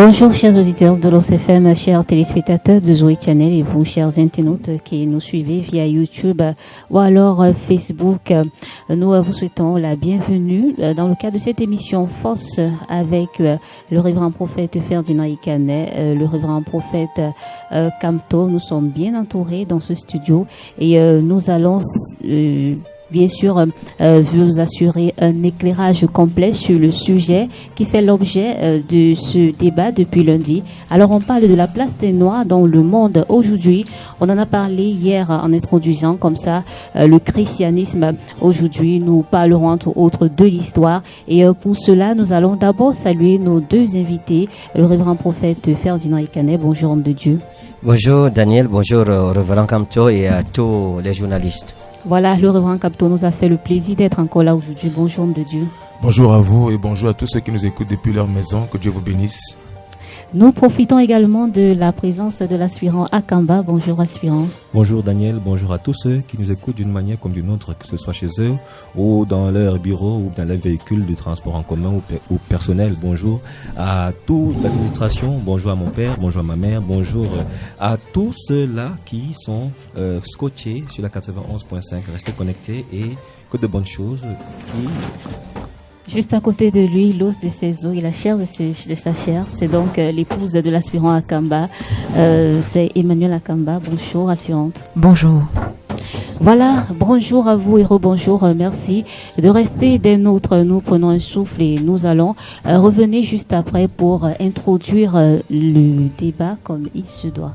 Bonjour chers auditeurs de l'OCFM, chers téléspectateurs de Zoé Channel et vous chers internautes qui nous suivez via YouTube ou alors Facebook. Nous vous souhaitons la bienvenue dans le cadre de cette émission Force avec le révérend prophète Ferdinand Ikané, le révérend prophète Kamto. Nous sommes bien entourés dans ce studio et nous allons bien sûr vous assurer un éclairage complet sur le sujet qui fait l'objet de ce débat depuis lundi. Alors on parle de la place des Noirs dans le monde aujourd'hui. On en a parlé hier en introduisant comme ça le christianisme. Aujourd'hui nous parlerons entre autres de l'histoire et pour cela nous allons d'abord saluer nos deux invités, le révérend prophète Ferdinand Ikané. Bonjour homme de Dieu. Bonjour Daniel, bonjour révérend Kamto et à tous les journalistes. Voilà, le révérend Kamto nous a fait le plaisir d'être encore là aujourd'hui. Bonjour homme de Dieu. Bonjour à vous et bonjour à tous ceux qui nous écoutent depuis leur maison. Que Dieu vous bénisse. Nous profitons également de la présence de l'aspirant Akamba. Bonjour aspirant. Bonjour Daniel, bonjour à tous ceux qui nous écoutent d'une manière comme d'une autre, que ce soit chez eux ou dans leur bureau ou dans leur véhicule de transport en commun ou personnel. Bonjour à toute l'administration, bonjour à mon père, bonjour à ma mère, bonjour à tous ceux-là qui sont scotchés sur la 91.5. Restez connectés et que de bonnes choses qui... Juste à côté de lui, l'os de ses os et la chair de sa chair, c'est donc l'épouse de l'aspirant Akamba, c'est Emmanuel Akamba. Bonjour aspirante. Bonjour. Voilà, bonjour à vous et rebonjour, merci de rester des nôtres. Nous prenons un souffle et nous allons revenir juste après pour introduire le débat comme il se doit.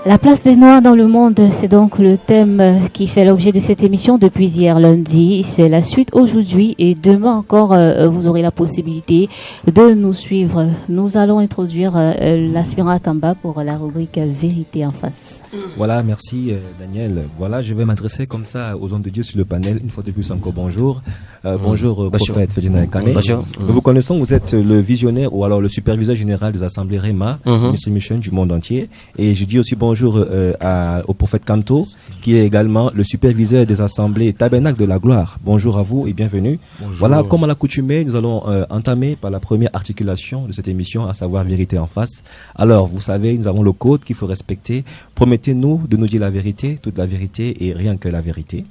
La place des Noirs dans le monde, c'est donc le thème qui fait l'objet de cette émission depuis hier lundi. C'est la suite aujourd'hui et demain encore, vous aurez la possibilité de nous suivre. Nous allons introduire l'aspirant Akamba pour la rubrique Vérité en face. Voilà, merci Daniel. Voilà, je vais m'adresser comme ça aux hommes de Dieu sur le panel. Une fois de plus encore, bonjour. Bonjour, prophète Ferdinand Ikané. Bonjour. Nous vous connaissons, vous êtes le visionnaire ou alors le superviseur général des assemblées REMA, Mission du monde entier. Et je dis aussi bonjour au prophète Kamto, qui est également le superviseur des assemblées Tabernacle de la Gloire. Bonjour à vous et bienvenue. Bonjour. Voilà, comme à l'accoutumée, nous allons entamer par la première articulation de cette émission, à savoir Vérité en face. Alors, vous savez, nous avons le code qu'il faut respecter. Promettez-nous de nous dire la vérité, toute la vérité et rien que la vérité.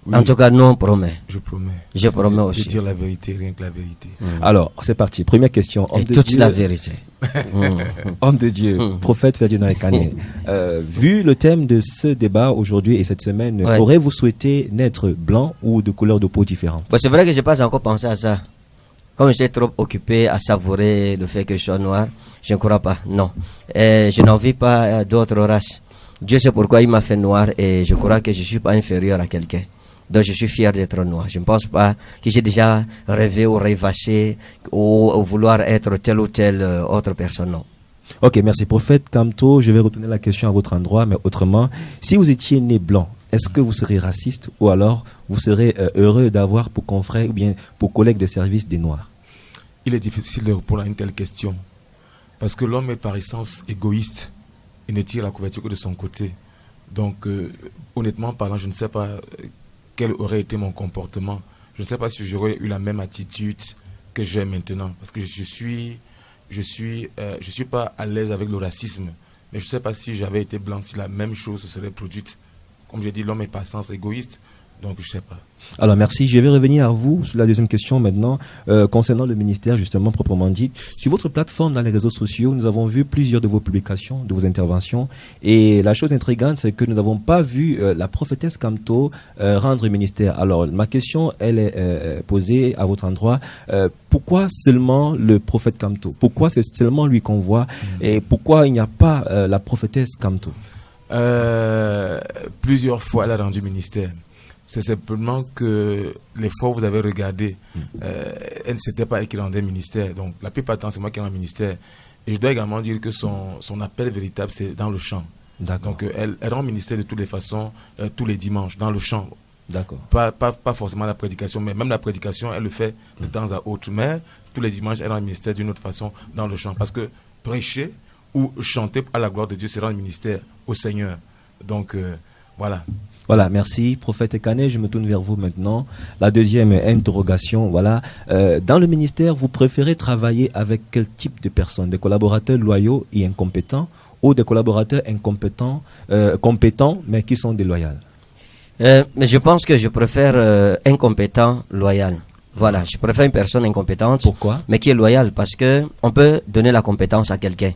Oui, En tout cas, nous on promet. je promets. Je promets De aussi. dire la vérité, rien que la vérité. Alors, c'est parti. Première question. Et toute la vérité. Homme de Dieu, prophète Ferdinand Ikané. Vu le thème de ce débat aujourd'hui et cette semaine, Ouais. aurez-vous souhaité naître blanc ou de couleur de peau différente? Bon, c'est vrai que je n'ai pas encore pensé à ça. Comme j'étais trop occupé à savourer le fait que je sois noir, je ne crois pas. Non. Et je n'envie pas d'autres races. Dieu sait pourquoi il m'a fait noir et je crois que je ne suis pas inférieur à quelqu'un. Donc je suis fier d'être noir. Je ne pense pas que j'ai déjà rêvé ou rêvassé ou vouloir être telle ou telle autre personne. Non. Ok, merci prophète Kamto. Je vais retourner la question à votre endroit, mais autrement, si vous étiez né blanc, est-ce que vous serez raciste ou alors vous serez heureux d'avoir pour confrère ou bien pour collègue de service des Noirs? Il est difficile de répondre à une telle question. Parce que l'homme est par essence égoïste. Il ne tire la couverture que de son côté. Donc, honnêtement parlant, je ne sais pas quel aurait été mon comportement. Je ne sais pas si j'aurais eu la même attitude que j'ai maintenant. Parce que je suis pas à l'aise avec le racisme. Mais je ne sais pas si j'avais été blanc, si la même chose se serait produite. Comme j'ai dit, l'homme est par essence égoïste. Donc, je ne sais pas. Alors, merci. Je vais revenir à vous sur la deuxième question maintenant, concernant le ministère, justement, proprement dit. Sur votre plateforme dans les réseaux sociaux, nous avons vu plusieurs de vos publications, de vos interventions. Et la chose intrigante, c'est que nous n'avons pas vu la prophétesse Kamto rendre ministère. Alors, ma question, elle est posée à votre endroit. Pourquoi seulement le prophète Kamto? Pourquoi c'est seulement lui qu'on voit? Et pourquoi il n'y a pas la prophétesse Kamto? Plusieurs fois, elle a rendu ministère. C'est simplement que les fois où vous avez regardé, elle ne s'était pas elle qui rendait ministère. Donc, la plupart du temps, c'est moi qui rends ministère. Et je dois également dire que son appel véritable, c'est dans le chant. D'accord. Donc, elle rend ministère de toutes les façons, tous les dimanches, dans le chant. D'accord. Pas forcément la prédication, mais même la prédication, elle le fait de temps à autre. Mais tous les dimanches, elle rend ministère d'une autre façon dans le chant. Parce que prêcher ou chanter à la gloire de Dieu, c'est rendre ministère au Seigneur. Donc, voilà. Voilà, merci. Prophète Ekane, je me tourne vers vous maintenant. La deuxième interrogation, voilà. Dans le ministère, vous préférez travailler avec quel type de personnes? Des collaborateurs loyaux et incompétents ou des collaborateurs incompétents, compétents, mais qui sont déloyaux? Mais je pense que je préfère incompétent, loyal. Voilà, je préfère une personne incompétente. Pourquoi? Mais qui est loyale, parce que on peut donner la compétence à quelqu'un.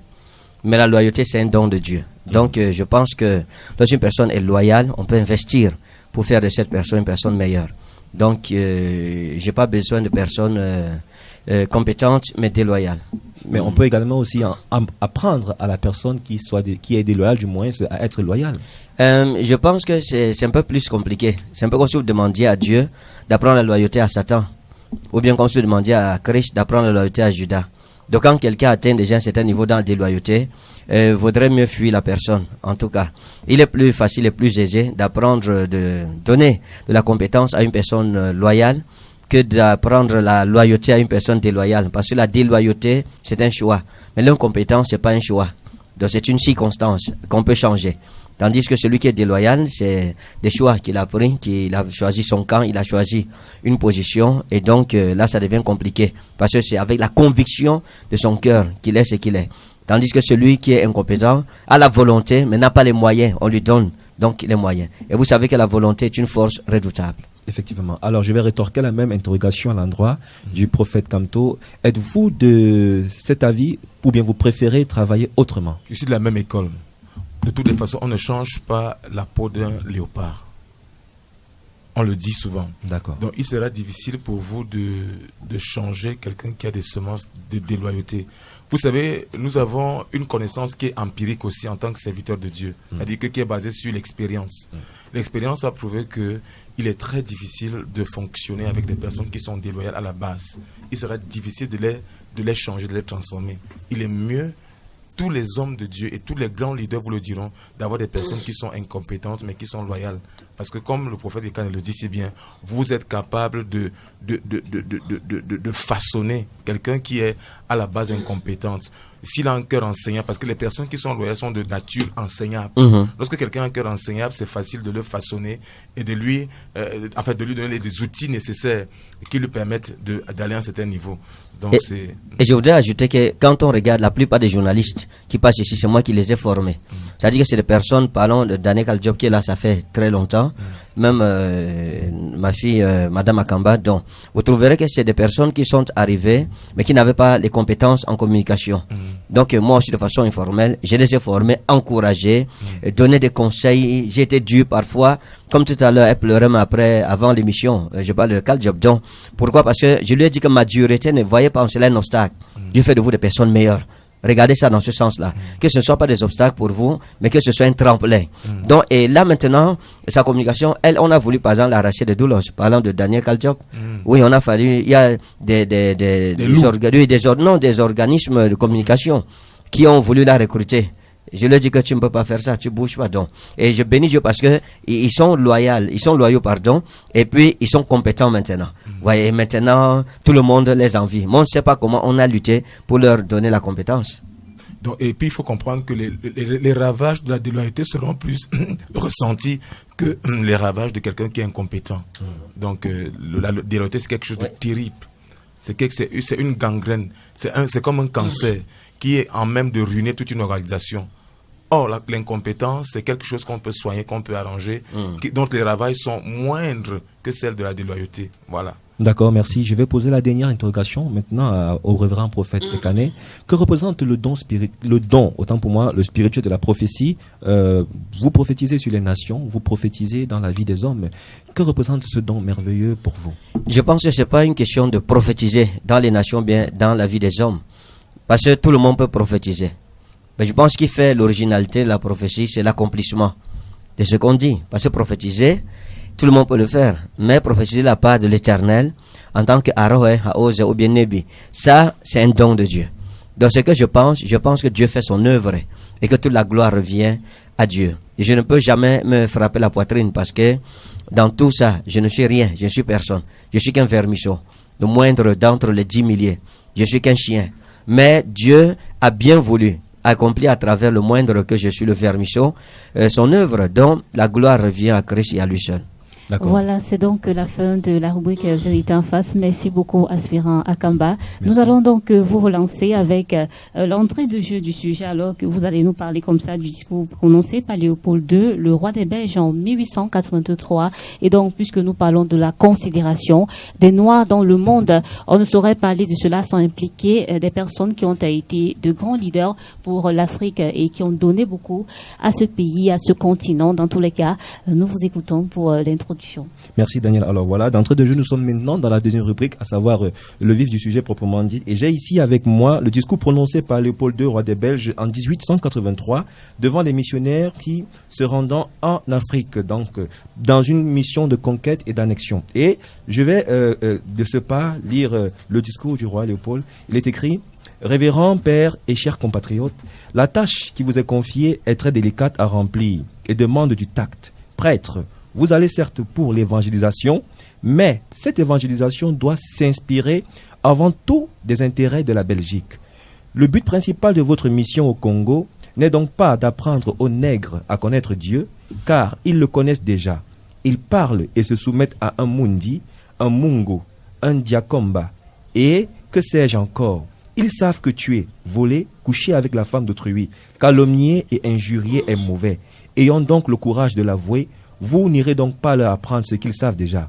Mais la loyauté, c'est un don de Dieu. Donc, je pense que lorsqu'une personne est loyale, on peut investir pour faire de cette personne une personne meilleure. Donc, j'ai pas besoin de personnes compétentes, mais déloyales. Mais on peut également aussi apprendre à la personne qui est déloyale, du moins, à être loyale. Je pense que c'est un peu plus compliqué. C'est un peu comme si vous demandiez à Dieu d'apprendre la loyauté à Satan. Ou bien comme si vous demandiez à Christ d'apprendre la loyauté à Judas. Donc quand quelqu'un atteint déjà un certain niveau dans la déloyauté, vaudrait mieux fuir la personne. En tout cas, il est plus facile et plus aisé d'apprendre, de donner de la compétence à une personne loyale que d'apprendre la loyauté à une personne déloyale. Parce que la déloyauté, c'est un choix. Mais l'incompétence, c'est pas un choix. Donc c'est une circonstance qu'on peut changer. Tandis que celui qui est déloyal, c'est des choix qu'il a pris, qu'il a choisi son camp, il a choisi une position, et donc là ça devient compliqué, parce que c'est avec la conviction de son cœur qu'il est ce qu'il est. Tandis que celui qui est incompétent a la volonté, mais n'a pas les moyens, on lui donne donc les moyens. Et vous savez que la volonté est une force redoutable. Effectivement. Alors, je vais rétorquer la même interrogation à l'endroit du prophète Kamto. Êtes-vous de cet avis, ou bien vous préférez travailler autrement? Je suis de la même école. De toutes les façons, on ne change pas la peau d'un léopard. On le dit souvent. D'accord. Donc, il sera difficile pour vous de changer quelqu'un qui a des semences de déloyauté. Vous savez, nous avons une connaissance qui est empirique aussi en tant que serviteur de Dieu. C'est-à-dire qui est basée sur l'expérience. L'expérience a prouvé qu'il est très difficile de fonctionner avec des personnes qui sont déloyales à la base. Il sera difficile de les changer, de les transformer. Il est mieux, tous les hommes de Dieu et tous les grands leaders vous le diront, d'avoir des personnes qui sont incompétentes mais qui sont loyales. Parce que comme le prophète Ekane le dit si bien, vous êtes capable de façonner quelqu'un qui est à la base incompétente. S'il a un cœur enseignant, parce que les personnes qui sont loyales sont de nature enseignable. Lorsque quelqu'un a un cœur enseignable, c'est facile de le façonner et de lui donner les outils nécessaires qui lui permettent d'aller à un certain niveau. Donc et je voudrais ajouter que quand on regarde la plupart des journalistes qui passent ici, c'est moi qui les ai formés. C'est-à-dire que c'est des personnes, parlons de Daniel Kaljob qui est là, ça fait très longtemps. Même ma fille, Madame Akamba. Donc, vous trouverez que c'est des personnes qui sont arrivées, mais qui n'avaient pas les compétences en communication. Donc, moi aussi, de façon informelle, je les ai formés, encouragés, donné des conseils. J'ai été dur parfois. Comme tout à l'heure, elle pleurait, mais avant l'émission, je parle de Kaljob. Donc, pourquoi? Parce que je lui ai dit que ma dureté ne voyait pas en cela un obstacle. Dieu fait de vous des personnes meilleures. Regardez ça dans ce sens-là. Que ce ne soit pas des obstacles pour vous, mais que ce soit un tremplin. Donc, et là maintenant, sa communication, on a voulu par exemple l'arracher de Doulos, parlant de Daniel Kaljob. Oui, on a fallu, il y a des organismes de communication qui ont voulu la recruter. Je lui ai dit que tu ne peux pas faire ça, tu bouges pas donc. Et je bénis Dieu parce que ils sont loyaux, et puis ils sont compétents maintenant. Et maintenant, tout le monde les envie. Mais on ne sait pas comment on a lutté pour leur donner la compétence. Donc, et puis il faut comprendre que les ravages de la déloyauté seront plus ressentis que les ravages de quelqu'un qui est incompétent. Donc la déloyauté, c'est quelque chose de terrible. C'est une gangrène. C'est comme un cancer qui est en même de ruiner toute une organisation. Or, l'incompétence, c'est quelque chose qu'on peut soigner, qu'on peut arranger, dont les ravages sont moindres que celles de la déloyauté. Voilà. D'accord, merci. Je vais poser la dernière interrogation maintenant au révérend prophète Ekane. Que représente le don, autant pour moi, le spirituel de la prophétie? Vous prophétisez sur les nations, vous prophétisez dans la vie des hommes. Que représente ce don merveilleux pour vous? Je pense que ce n'est pas une question de prophétiser dans les nations, bien dans la vie des hommes. Parce que tout le monde peut prophétiser. Mais je pense qu'il fait l'originalité de la prophétie, c'est l'accomplissement de ce qu'on dit. Parce que prophétiser, tout le monde peut le faire. Mais prophétiser la part de l'Éternel, en tant que Aroé, Haoze ou bien Nebi, ça, c'est un don de Dieu. Donc ce que je pense que Dieu fait son œuvre et que toute la gloire revient à Dieu. Et je ne peux jamais me frapper la poitrine parce que dans tout ça, je ne suis rien, je ne suis personne. Je suis qu'un vermisseau, le moindre d'entre les 10 milliers. Je suis qu'un chien. Mais Dieu a bien voulu accomplir à travers le moindre que je suis, le vermichon, son œuvre dont la gloire revient à Christ et à lui seul. D'accord. Voilà, c'est donc la fin de la rubrique Vérité en face. Merci beaucoup, aspirant Akamba. Merci. Nous allons donc vous relancer avec l'entrée de jeu du sujet, alors que vous allez nous parler comme ça du discours prononcé par Léopold II, le roi des Belges, en 1883. Et donc, puisque nous parlons de la considération des Noirs dans le monde, on ne saurait parler de cela sans impliquer des personnes qui ont été de grands leaders pour l'Afrique et qui ont donné beaucoup à ce pays, à ce continent. Dans tous les cas, nous vous écoutons pour l'introduction. Merci Daniel. Alors voilà, d'entrée de jeu, nous sommes maintenant dans la deuxième rubrique, à savoir le vif du sujet proprement dit. Et j'ai ici avec moi le discours prononcé par Léopold II, roi des Belges, en 1883, devant les missionnaires qui se rendant en Afrique, donc dans une mission de conquête et d'annexion. Et je vais de ce pas lire le discours du roi Léopold. Il est écrit: Révérend père et chers compatriotes, la tâche qui vous est confiée est très délicate à remplir et demande du tact. Prêtre, vous allez certes pour l'évangélisation, mais cette évangélisation doit s'inspirer avant tout des intérêts de la Belgique. Le but principal de votre mission au Congo n'est donc pas d'apprendre aux nègres à connaître Dieu, car ils le connaissent déjà. Ils parlent et se soumettent à un Mundi, un Mungo, un Diakomba, et que sais-je encore. Ils savent que tuer, voler, coucher avec la femme d'autrui, calomnier et injurier est mauvais. Ayant donc le courage de l'avouer, vous n'irez donc pas leur apprendre ce qu'ils savent déjà.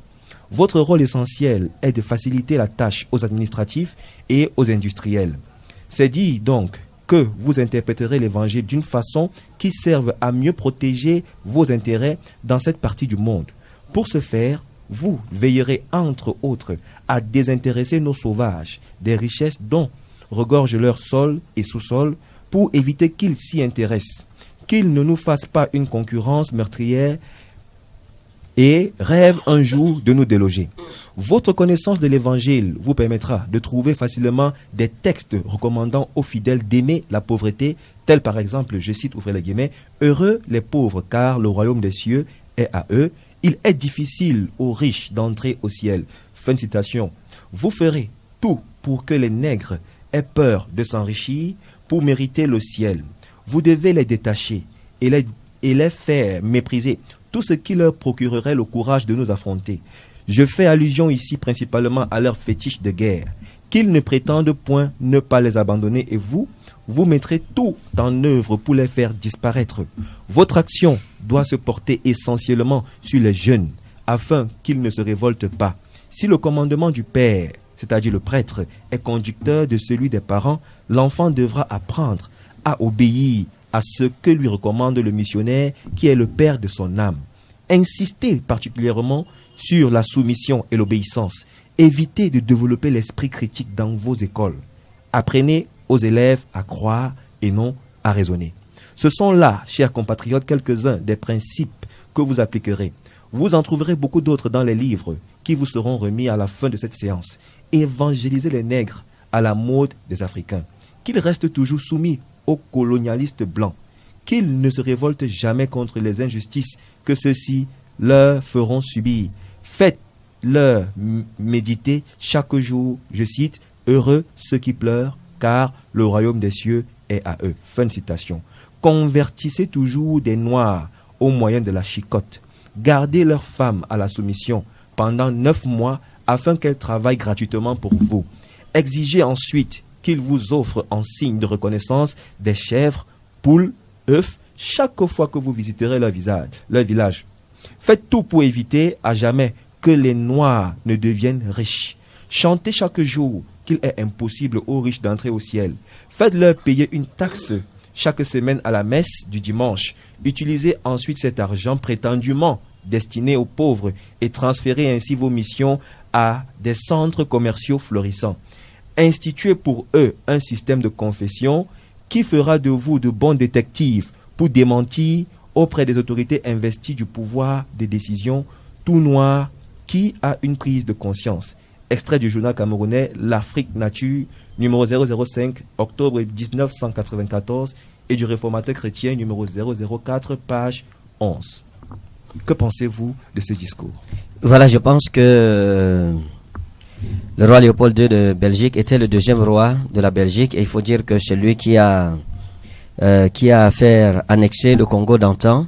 Votre rôle essentiel est de faciliter la tâche aux administratifs et aux industriels. C'est dit donc que vous interpréterez l'évangile d'une façon qui serve à mieux protéger vos intérêts dans cette partie du monde. Pour ce faire, vous veillerez entre autres à désintéresser nos sauvages des richesses dont regorgent leur sol et sous-sol pour éviter qu'ils s'y intéressent, qu'ils ne nous fassent pas une concurrence meurtrière et rêve un jour de nous déloger. Votre connaissance de l'évangile vous permettra de trouver facilement des textes recommandant aux fidèles d'aimer la pauvreté, tels par exemple, je cite, ouvrez les guillemets, heureux les pauvres, car le royaume des cieux est à eux. Il est difficile aux riches d'entrer au ciel. Fin de citation. Vous ferez tout pour que les nègres aient peur de s'enrichir pour mériter le ciel. Vous devez les détacher et les faire mépriser tout ce qui leur procurerait le courage de nous affronter. Je fais allusion ici principalement à leurs fétiches de guerre, qu'ils ne prétendent point ne pas les abandonner, et vous mettrez tout en œuvre pour les faire disparaître. Votre action doit se porter essentiellement sur les jeunes, afin qu'ils ne se révoltent pas. Si le commandement du père, c'est-à-dire le prêtre, est conducteur de celui des parents, l'enfant devra apprendre à obéir à ce que lui recommande le missionnaire qui est le père de son âme. Insistez particulièrement sur la soumission et l'obéissance. Évitez de développer l'esprit critique dans vos écoles. Apprenez aux élèves à croire et non à raisonner. Ce sont là, chers compatriotes, quelques-uns des principes que vous appliquerez. Vous en trouverez beaucoup d'autres dans les livres qui vous seront remis à la fin de cette séance. Évangélisez les nègres à la mode des Africains. Qu'ils restent toujours soumis aux colonialistes blancs, qu'ils ne se révoltent jamais contre les injustices que ceux-ci leur feront subir. Faites-leur méditer chaque jour, je cite, heureux ceux qui pleurent, car le royaume des cieux est à eux. Fin de citation. Convertissez toujours des Noirs au moyen de la chicotte. Gardez leurs femmes à la soumission pendant 9 mois afin qu'elles travaillent gratuitement pour vous. Exigez ensuite qu'ils vous offrent en signe de reconnaissance des chèvres, poules, œufs, chaque fois que vous visiterez leur village. Faites tout pour éviter à jamais que les Noirs ne deviennent riches. Chantez chaque jour qu'il est impossible aux riches d'entrer au ciel. Faites-leur payer une taxe chaque semaine à la messe du dimanche. Utilisez ensuite cet argent prétendument destiné aux pauvres et transférez ainsi vos missions à des centres commerciaux florissants. Instituez pour eux un système de confession qui fera de vous de bons détectives pour démentir auprès des autorités investies du pouvoir de décision tout noir qui a une prise de conscience. Extrait du journal camerounais L'Afrique Nature, numéro 005, octobre 1994, et du Réformateur chrétien, numéro 004, page 11. Que pensez-vous de ce discours? Voilà, je pense que Le roi Léopold II de Belgique était le deuxième roi de la Belgique, et il faut dire que c'est lui qui a fait annexer le Congo d'antan,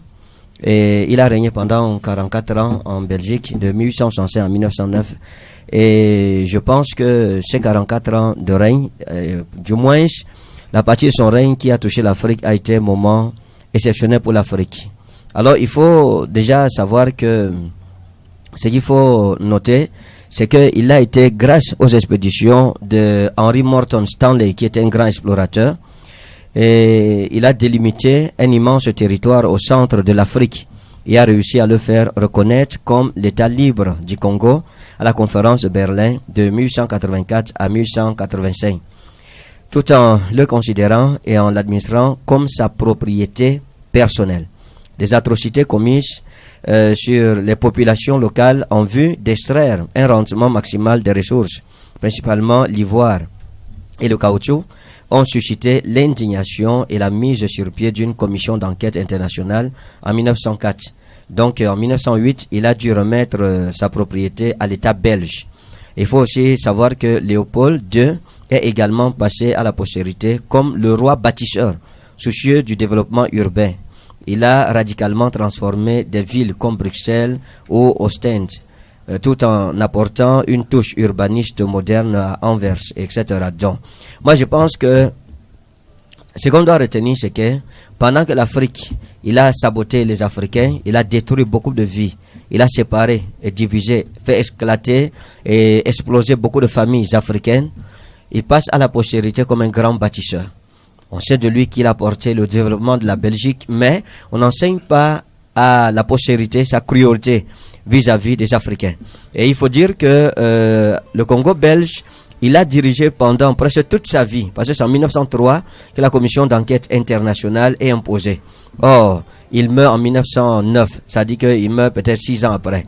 et il a régné pendant 44 ans en Belgique, de 1865 à 1909. Et je pense que ces 44 ans de règne, du moins la partie de son règne qui a touché l'Afrique, a été un moment exceptionnel pour l'Afrique. Alors il faut déjà savoir que ce qu'il faut noter, c'est qu'il a été, grâce aux expéditions de Henry Morton Stanley, qui était un grand explorateur, et il a délimité un immense territoire au centre de l'Afrique et a réussi à le faire reconnaître comme l'État libre du Congo à la conférence de Berlin de 1884 à 1885, tout en le considérant et en l'administrant comme sa propriété personnelle. Des atrocités commises sur les populations locales en vue d'extraire un rendement maximal des ressources, principalement l'ivoire et le caoutchouc, ont suscité l'indignation et la mise sur pied d'une commission d'enquête internationale en 1904. Donc en 1908, il a dû remettre sa propriété à l'État belge. Il faut aussi savoir que Léopold II est également passé à la postérité comme le roi bâtisseur, soucieux du développement urbain. Il a radicalement transformé des villes comme Bruxelles ou Ostende, tout en apportant une touche urbaniste moderne à Anvers, etc. Donc, moi je pense que ce qu'on doit retenir, c'est que pendant que l'Afrique, il a saboté les Africains, il a détruit beaucoup de vies, il a séparé et divisé, fait éclater et exploser beaucoup de familles africaines, il passe à la postérité comme un grand bâtisseur. On sait de lui qu'il a porté le développement de la Belgique, mais on n'enseigne pas à la postérité sa cruauté vis-à-vis des Africains. Et il faut dire que le Congo belge, il a dirigé pendant presque toute sa vie, parce que c'est en 1903 que la commission d'enquête internationale est imposée. Or, il meurt en 1909, ça dit qu'il meurt peut-être 6 ans après.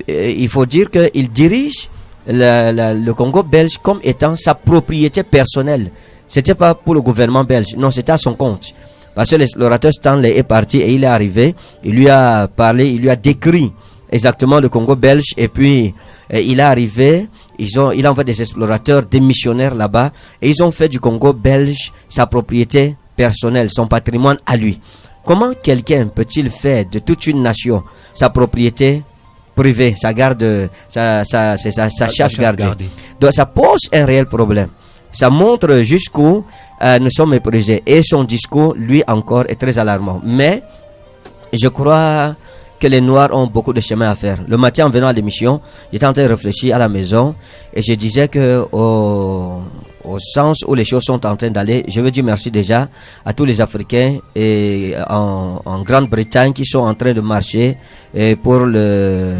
Il faut dire qu'il dirige le Congo belge comme étant sa propriété personnelle. C'était pas pour le gouvernement belge, non, c'était à son compte. Parce que l'explorateur Stanley est parti et il est arrivé, il lui a parlé, il lui a décrit exactement le Congo belge, et puis il est arrivé, il a envoyé des explorateurs, des missionnaires là-bas, et ils ont fait du Congo belge sa propriété personnelle, son patrimoine à lui. Comment quelqu'un peut-il faire de toute une nation sa propriété privée, sa chasse gardée? Donc ça pose un réel problème. Ça montre jusqu'où nous sommes méprisés. Et son discours, lui encore, est très alarmant. Mais je crois que les Noirs ont beaucoup de chemin à faire. Le matin, en venant à l'émission, j'étais en train de réfléchir à la maison et je disais que au sens où les choses sont en train d'aller, je veux dire merci déjà à tous les Africains et en Grande-Bretagne qui sont en train de marcher et pour le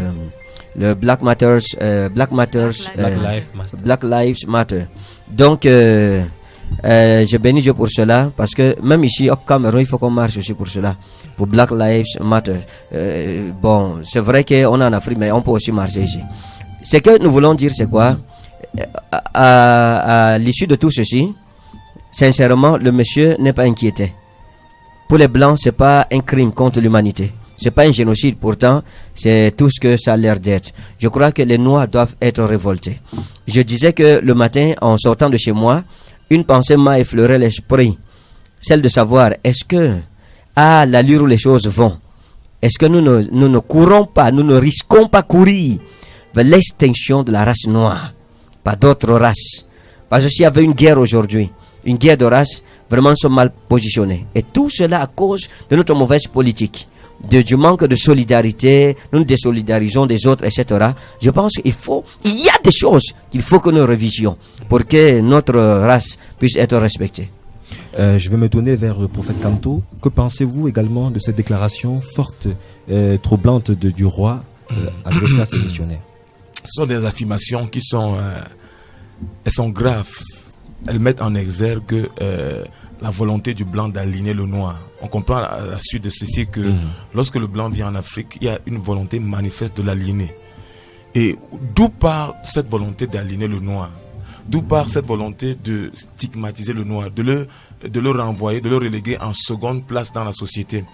Black Lives Matter. Donc, je bénis Dieu pour cela, parce que même ici au Cameroun, il faut qu'on marche aussi pour cela, pour Black Lives Matter. Bon, c'est vrai qu'on est en Afrique, mais on peut aussi marcher ici. Ce que nous voulons dire, c'est quoi? À l'issue de tout ceci, sincèrement, le monsieur n'est pas inquiété. Pour les Blancs, c'est pas un crime contre l'humanité. C'est pas un génocide, pourtant, c'est tout ce que ça a l'air d'être. Je crois que les Noirs doivent être révoltés. Je disais que le matin, en sortant de chez moi, une pensée m'a effleuré l'esprit, celle de savoir, est-ce que, à l'allure où les choses vont, est-ce que nous ne courons pas, nous ne risquons pas courir vers l'extinction de la race noire, pas d'autres races. Parce que s'il y avait une guerre aujourd'hui, une guerre de race, vraiment nous sommes mal positionnés. Et tout cela à cause de notre mauvaise politique, du manque de solidarité, nous nous désolidarisons des autres, etc. Je pense qu'il y a des choses qu'il faut que nous révisions pour que notre race puisse être respectée. Je vais me tourner vers le prophète Kanto. Que pensez-vous également de cette déclaration forte, troublante du roi adressée à ses missionnaires? Ce sont des affirmations qui sont graves. Elles mettent en exergue la volonté du blanc d'aligner le noir. On comprend à la suite de ceci que lorsque le blanc vient en Afrique, il y a une volonté manifeste de l'aligner. Et d'où part cette volonté d'aligner le noir? D'où part cette volonté de stigmatiser le noir, de le renvoyer, de le reléguer en seconde place dans la société?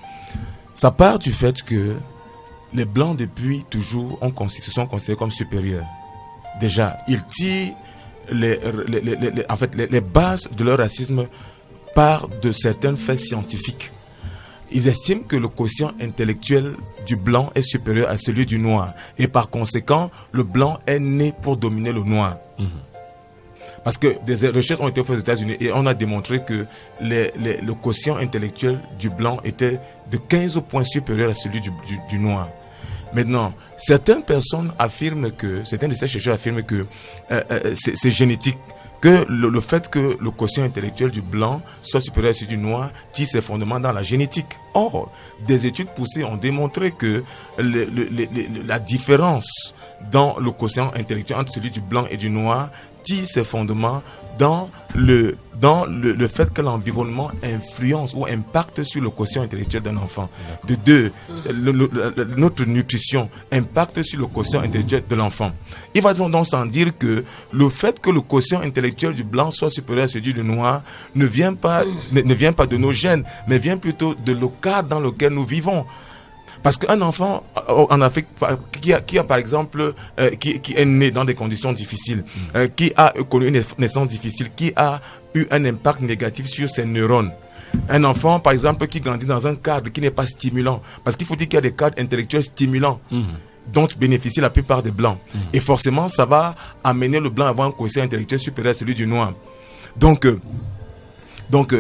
Ça part du fait que les blancs depuis toujours se sont considérés comme supérieurs. déjà, ils tirent les bases de leur racisme par de certains faits scientifiques. Ils estiment que le quotient intellectuel du blanc est supérieur à celui du noir. Et par conséquent, le blanc est né pour dominer le noir. Parce que des recherches ont été faites aux États-Unis et on a démontré que le quotient intellectuel du blanc était de 15 points supérieur à celui du noir. Maintenant, certaines personnes affirment que, certains de ces chercheurs affirment que c'est génétique, que le fait que le quotient intellectuel du blanc soit supérieur à celui du noir tire ses fondements dans la génétique. Or, des études poussées ont démontré que la différence dans le quotient intellectuel entre celui du blanc et du noir tire ses fondements dans le fait que l'environnement influence ou impacte sur le quotient intellectuel d'un enfant. De deux, notre nutrition impacte sur le quotient intellectuel de l'enfant. Il va donc sans dire que le fait que le quotient intellectuel du blanc soit supérieur à celui du noir ne vient pas de nos gènes, mais vient plutôt de le cadre dans lequel nous vivons. Parce qu'un enfant en Afrique qui a par exemple, qui est né dans des conditions difficiles, qui a connu une naissance difficile, qui a eu un impact négatif sur ses neurones. Un enfant, par exemple, qui grandit dans un cadre qui n'est pas stimulant. Parce qu'il faut dire qu'il y a des cadres intellectuels stimulants dont bénéficient la plupart des blancs. Et forcément, ça va amener le blanc à avoir un quotient intellectuel supérieur à celui du noir. Donc,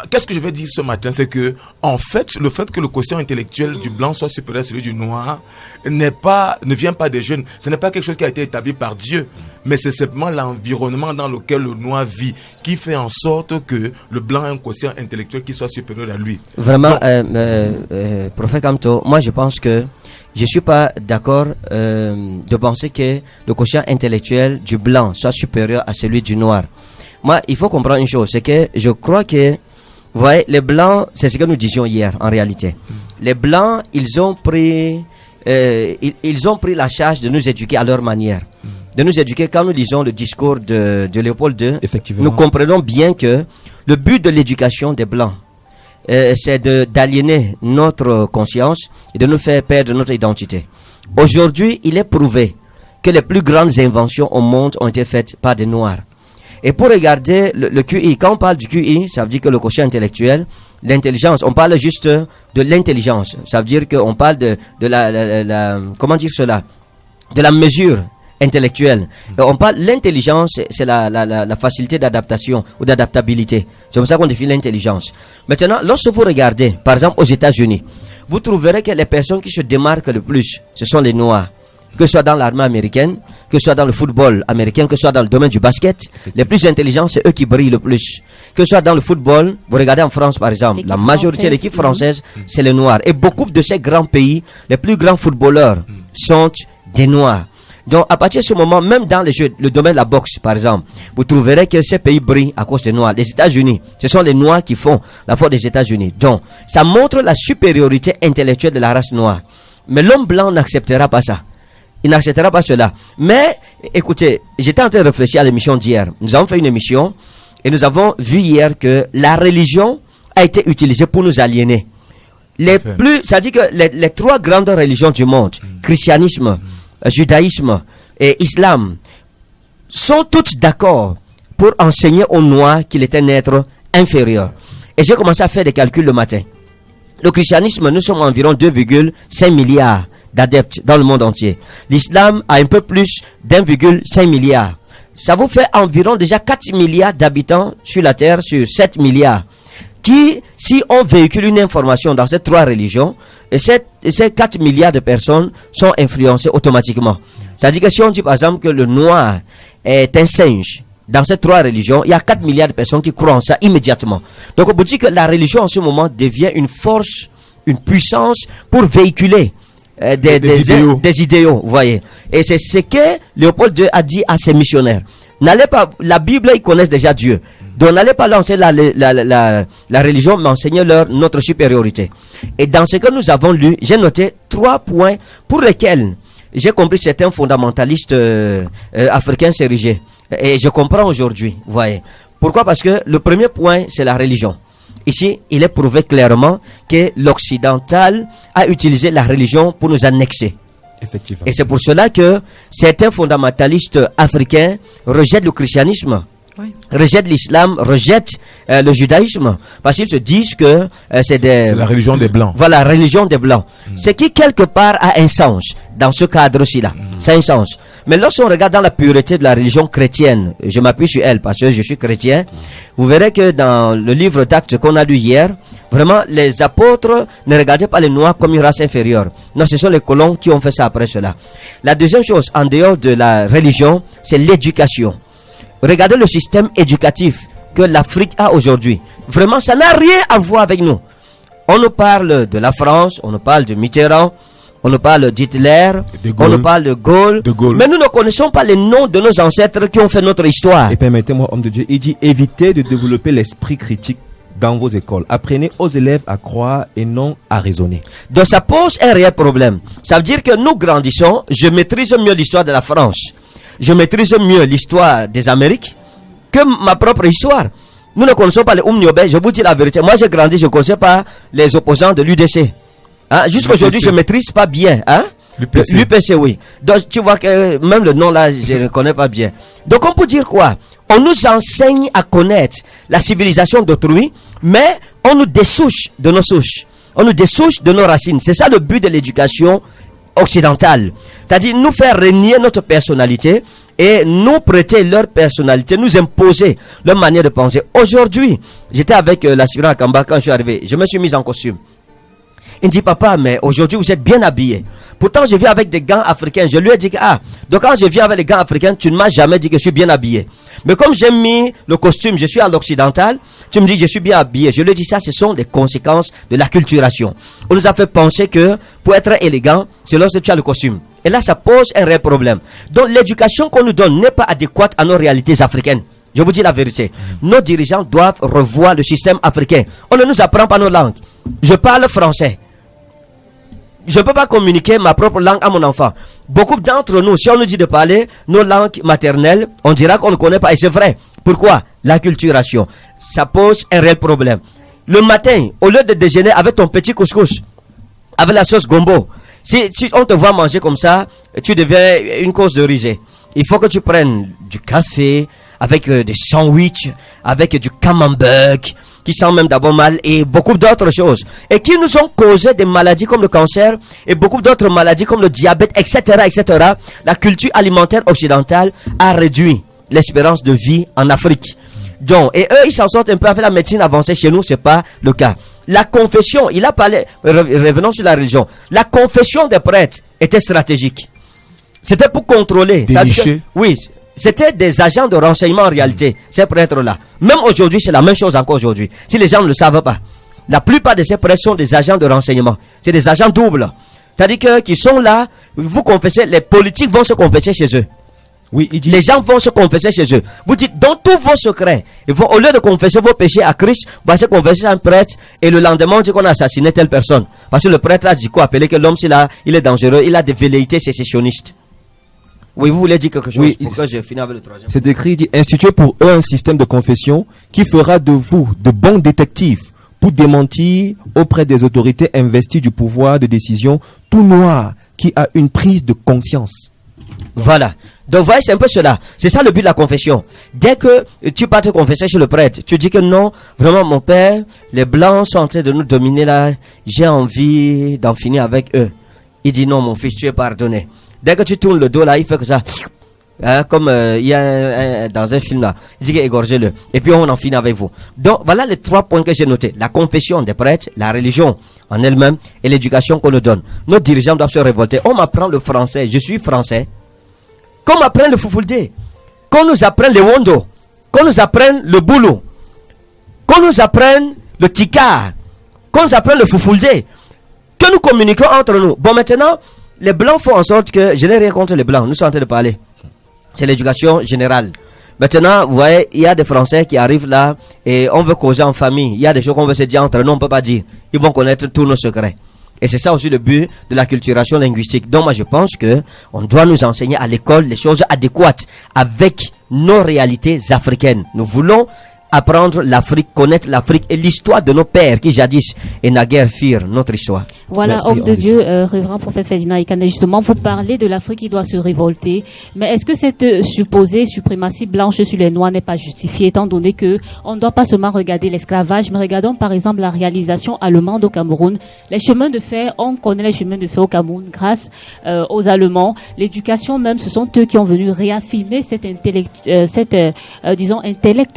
qu'est-ce que je vais dire ce matin? C'est que, en fait, le fait que le quotient intellectuel du blanc soit supérieur à celui du noir ne vient pas des jeunes. Ce n'est pas quelque chose qui a été établi par Dieu, mais c'est simplement l'environnement dans lequel le noir vit qui fait en sorte que le blanc a un quotient intellectuel qui soit supérieur à lui. Vraiment, Prophète Kamto, moi je pense que je ne suis pas d'accord de penser que le quotient intellectuel du blanc soit supérieur à celui du noir. Moi, il faut comprendre une chose, c'est que je crois que, vous voyez, les blancs, c'est ce que nous disions hier, en réalité. Les blancs, ils ont pris la charge de nous éduquer à leur manière. De nous éduquer, quand nous lisons le discours de Léopold II, nous comprenons bien que le but de l'éducation des blancs, c'est d'aliéner notre conscience et de nous faire perdre notre identité. Aujourd'hui, il est prouvé que les plus grandes inventions au monde ont été faites par des noirs. Et pour regarder le QI, quand on parle du QI, ça veut dire que le quotient intellectuel, l'intelligence, on parle juste de l'intelligence. Ça veut dire qu'on parle de la comment dire cela, de la mesure intellectuelle. Et on parle, l'intelligence, c'est la facilité d'adaptation ou d'adaptabilité. C'est comme ça qu'on définit l'intelligence. Maintenant, lorsque vous regardez, par exemple, aux États-Unis, vous trouverez que les personnes qui se démarquent le plus, ce sont les noirs. Que ce soit dans l'armée américaine, que ce soit dans le football américain, que ce soit dans le domaine du basket, les plus intelligents, c'est eux qui brillent le plus. Que ce soit dans le football, vous regardez en France par exemple, la majorité de l'équipe française, c'est les noirs. Et beaucoup de ces grands pays, les plus grands footballeurs sont des noirs. Donc à partir de ce moment, même dans le domaine de la boxe par exemple, vous trouverez que ces pays brillent à cause des noirs. Les États-Unis, ce sont les noirs qui font la force des États-Unis. Donc ça montre la supériorité intellectuelle de la race noire. Mais l'homme blanc n'acceptera pas ça. Il n'acceptera pas cela. Mais, écoutez, j'étais en train de réfléchir à l'émission d'hier. Nous avons fait une émission et nous avons vu hier que la religion a été utilisée pour nous aliéner. C'est-à-dire que les trois grandes religions du monde, christianisme, judaïsme et islam, sont toutes d'accord pour enseigner aux noirs qu'il est un être inférieur. Et j'ai commencé à faire des calculs le matin. Le christianisme, nous sommes environ 2,5 milliards d'adeptes dans le monde entier. L'islam a un peu plus d'1,5 milliard. Ça vous fait environ déjà 4 milliards d'habitants sur la terre, sur 7 milliards. Qui, si on véhicule une information dans ces trois religions, et ces 4 milliards de personnes sont influencées automatiquement. C'est-à-dire que si on dit par exemple que le noir est un singe, dans ces trois religions, il y a 4 milliards de personnes qui croient en ça immédiatement. Donc on peut dire que la religion en ce moment devient une force, une puissance pour véhiculer des idéaux, vous voyez. Et c'est ce que Léopold II a dit à ses missionnaires. N'allez pas, la Bible, ils connaissent déjà Dieu. Donc n'allez pas lancer la religion, mais enseignez-leur notre supériorité. Et dans ce que nous avons lu, j'ai noté 3 points pour lesquels j'ai compris certains fondamentalistes africains s'ériger. Et je comprends aujourd'hui, vous voyez. Pourquoi? Parce que le premier point, c'est la religion. Ici, il est prouvé clairement que l'occidental a utilisé la religion pour nous annexer. Effectivement. Et c'est pour cela que certains fondamentalistes africains rejettent le christianisme, rejettent l'islam, rejettent le judaïsme, parce qu'ils se disent que c'est la religion des Blancs. Voilà, la religion des Blancs. Ce qui, quelque part, a un sens dans ce cadre-ci là. C'est un sens. Mais lorsqu'on regarde dans la pureté de la religion chrétienne, je m'appuie sur elle parce que je suis chrétien, vous verrez que dans le livre d'Actes qu'on a lu hier, vraiment, les apôtres ne regardaient pas les Noirs comme une race inférieure. Non, ce sont les colons qui ont fait ça après cela. La deuxième chose, en dehors de la religion, c'est l'éducation. Regardez le système éducatif que l'Afrique a aujourd'hui. Vraiment, ça n'a rien à voir avec nous. On nous parle de la France, on nous parle de Mitterrand, on nous parle d'Hitler, on nous parle de Gaulle, mais nous ne connaissons pas les noms de nos ancêtres qui ont fait notre histoire. Et permettez-moi, homme de Dieu, il dit évitez de développer l'esprit critique dans vos écoles. Apprenez aux élèves à croire et non à raisonner. Donc ça pose un réel problème. Ça veut dire que nous grandissons, je maîtrise mieux l'histoire de la France, je maîtrise mieux l'histoire des Amériques que ma propre histoire. Nous ne connaissons pas les Oumniobé, je vous dis la vérité. Moi j'ai grandi, je ne connaissais pas les opposants de l'UDC. Hein? Jusqu'à aujourd'hui, je ne maîtrise pas bien. Hein? L'UPC, oui. Donc tu vois que même le nom là, je ne connais pas bien. Donc on peut dire quoi? On nous enseigne à connaître la civilisation d'autrui, mais on nous dessouche de nos souches. On nous dessouche de nos racines. C'est ça le but de l'éducation occidentale. C'est-à-dire nous faire régner notre personnalité et nous prêter leur personnalité, nous imposer leur manière de penser. Aujourd'hui, j'étais avec l'aspirant à Kamba quand je suis arrivé. Je me suis mis en costume. Il me dit, papa, mais aujourd'hui vous êtes bien habillé. Pourtant, je viens avec des gants africains. Je lui ai dit, donc quand je viens avec les gants africains, tu ne m'as jamais dit que je suis bien habillé. Mais comme j'ai mis le costume, je suis à l'occidental, tu me dis, je suis bien habillé. Je lui ai dit, ça, ce sont des conséquences de l'acculturation. On nous a fait penser que pour être élégant, c'est lorsque tu as le costume. Et là, ça pose un réel problème. Donc, l'éducation qu'on nous donne n'est pas adéquate à nos réalités africaines. Je vous dis la vérité. Nos dirigeants doivent revoir le système africain. On ne nous apprend pas nos langues. Je parle français. Je ne peux pas communiquer ma propre langue à mon enfant. Beaucoup d'entre nous, si on nous dit de parler nos langues maternelles, on dira qu'on ne connaît pas. Et c'est vrai. Pourquoi? L'acculturation. Ça pose un réel problème. Le matin, au lieu de déjeuner avec ton petit couscous, avec la sauce gombo, si on te voit manger comme ça, tu deviens une cause de risée. Il faut que tu prennes du café, avec des sandwichs, avec du camembert, qui sent même d'abord mal, et beaucoup d'autres choses, et qui nous ont causé des maladies comme le cancer, et beaucoup d'autres maladies comme le diabète, etc., etc. La culture alimentaire occidentale a réduit l'espérance de vie en Afrique. Donc, et eux, ils s'en sortent un peu avec la médecine avancée. Chez nous, c'est pas le cas. La confession, il a parlé, revenons sur la religion, la confession des prêtres était stratégique. C'était pour contrôler. Oui, c'était des agents de renseignement en réalité, ces prêtres-là. Même aujourd'hui, c'est la même chose encore aujourd'hui. Si les gens ne le savent pas, la plupart de ces prêtres sont des agents de renseignement. C'est des agents doubles. C'est-à-dire que qui sont là, vous confessez, les politiques vont se confesser chez eux. Oui, les gens vont se confesser chez eux. Vous dites, dans tous vos secrets, au lieu de confesser vos péchés à Christ, vous allez confesser à un prêtre, et le lendemain, on dit qu'on a assassiné telle personne. Parce que le prêtre a dit quoi? Appelé que l'homme, il est dangereux, il a des velléités sécessionnistes. Oui, vous voulez dire quelque chose? Oui, pourquoi je finis avec le troisième? C'est écrit, dit, instituez pour eux un système de confession qui fera de vous de bons détectives pour démentir auprès des autorités investies du pouvoir de décision tout noir qui a une prise de conscience. Voilà. Donc, voyez, c'est un peu cela. C'est ça le but de la confession. Dès que tu pars te confesser chez le prêtre, tu dis que non, vraiment, mon père, les blancs sont en train de nous dominer là, j'ai envie d'en finir avec eux. Il dit non, mon fils, tu es pardonné. Dès que tu tournes le dos là, il fait que ça, hein, comme il y a dans un film là, il dit égorgez-le. Et puis on en finit avec vous. Donc, voilà les 3 points que j'ai notés. La confession des prêtres, la religion en elle-même et l'éducation qu'on nous donne. Nos dirigeants doivent se révolter. On m'apprend le français, je suis français. Qu'on m'apprenne le foufoulde, qu'on nous apprenne le wondo, qu'on nous apprenne le boulot, qu'on nous apprenne le tika, qu'on nous apprenne le foufoulde, que nous communiquons entre nous. Bon, maintenant, les blancs font en sorte que, je n'ai rien contre les blancs, nous sommes en train de parler. C'est l'éducation générale. Maintenant, vous voyez, il y a des Français qui arrivent là et on veut causer en famille. Il y a des choses qu'on veut se dire entre nous, on ne peut pas dire. Ils vont connaître tous nos secrets. Et c'est ça aussi le but de la culturation linguistique. Donc moi je pense que on doit nous enseigner à l'école les choses adéquates avec nos réalités africaines. Nous voulons apprendre l'Afrique, connaître l'Afrique et l'histoire de nos pères qui jadis et naguère firent notre histoire. Voilà, Merci, homme de Olivier. Dieu, révérend prophète Ferdinand Ekane, justement, vous parlez de l'Afrique qui doit se révolter. Mais est-ce que cette supposée suprématie blanche sur les Noirs n'est pas justifiée, étant donné que on ne doit pas seulement regarder l'esclavage, mais regardons par exemple la réalisation allemande au Cameroun. Les chemins de fer, on connaît les chemins de fer au Cameroun grâce aux Allemands. L'éducation même, ce sont eux qui ont venu réaffirmer cet intellect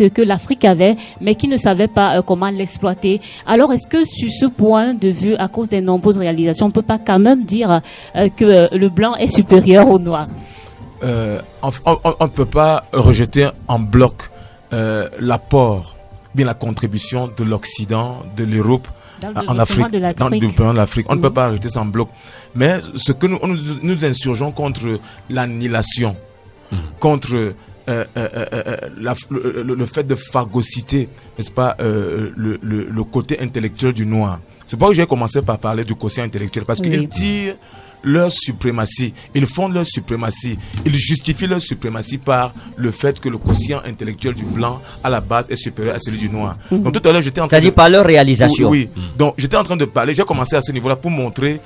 que l'Afrique avait, mais qui ne savait pas comment l'exploiter. Alors, est-ce que sur ce point de vue, à cause des nombreuses réalisations, on ne peut pas quand même dire que le blanc est supérieur au noir? On ne peut pas rejeter en bloc l'apport, bien la contribution de l'Occident, de l'Europe en Afrique, dans le développement de l'Afrique. On ne peut pas rejeter ça en bloc. Mais ce que nous insurgeons contre l'annihilation, contre le fait de phagocyter, n'est-ce pas, le côté intellectuel du noir. C'est pourquoi j'ai commencé par parler du quotient intellectuel, parce qu'ils tirent leur suprématie, ils font leur suprématie, ils justifient leur suprématie par le fait que le quotient intellectuel du blanc à la base est supérieur à celui du noir. Donc tout à l'heure j'étais en train C'est-à-dire par leur réalisation. Oui. Donc j'étais en train de parler, j'ai commencé à ce niveau-là pour montrer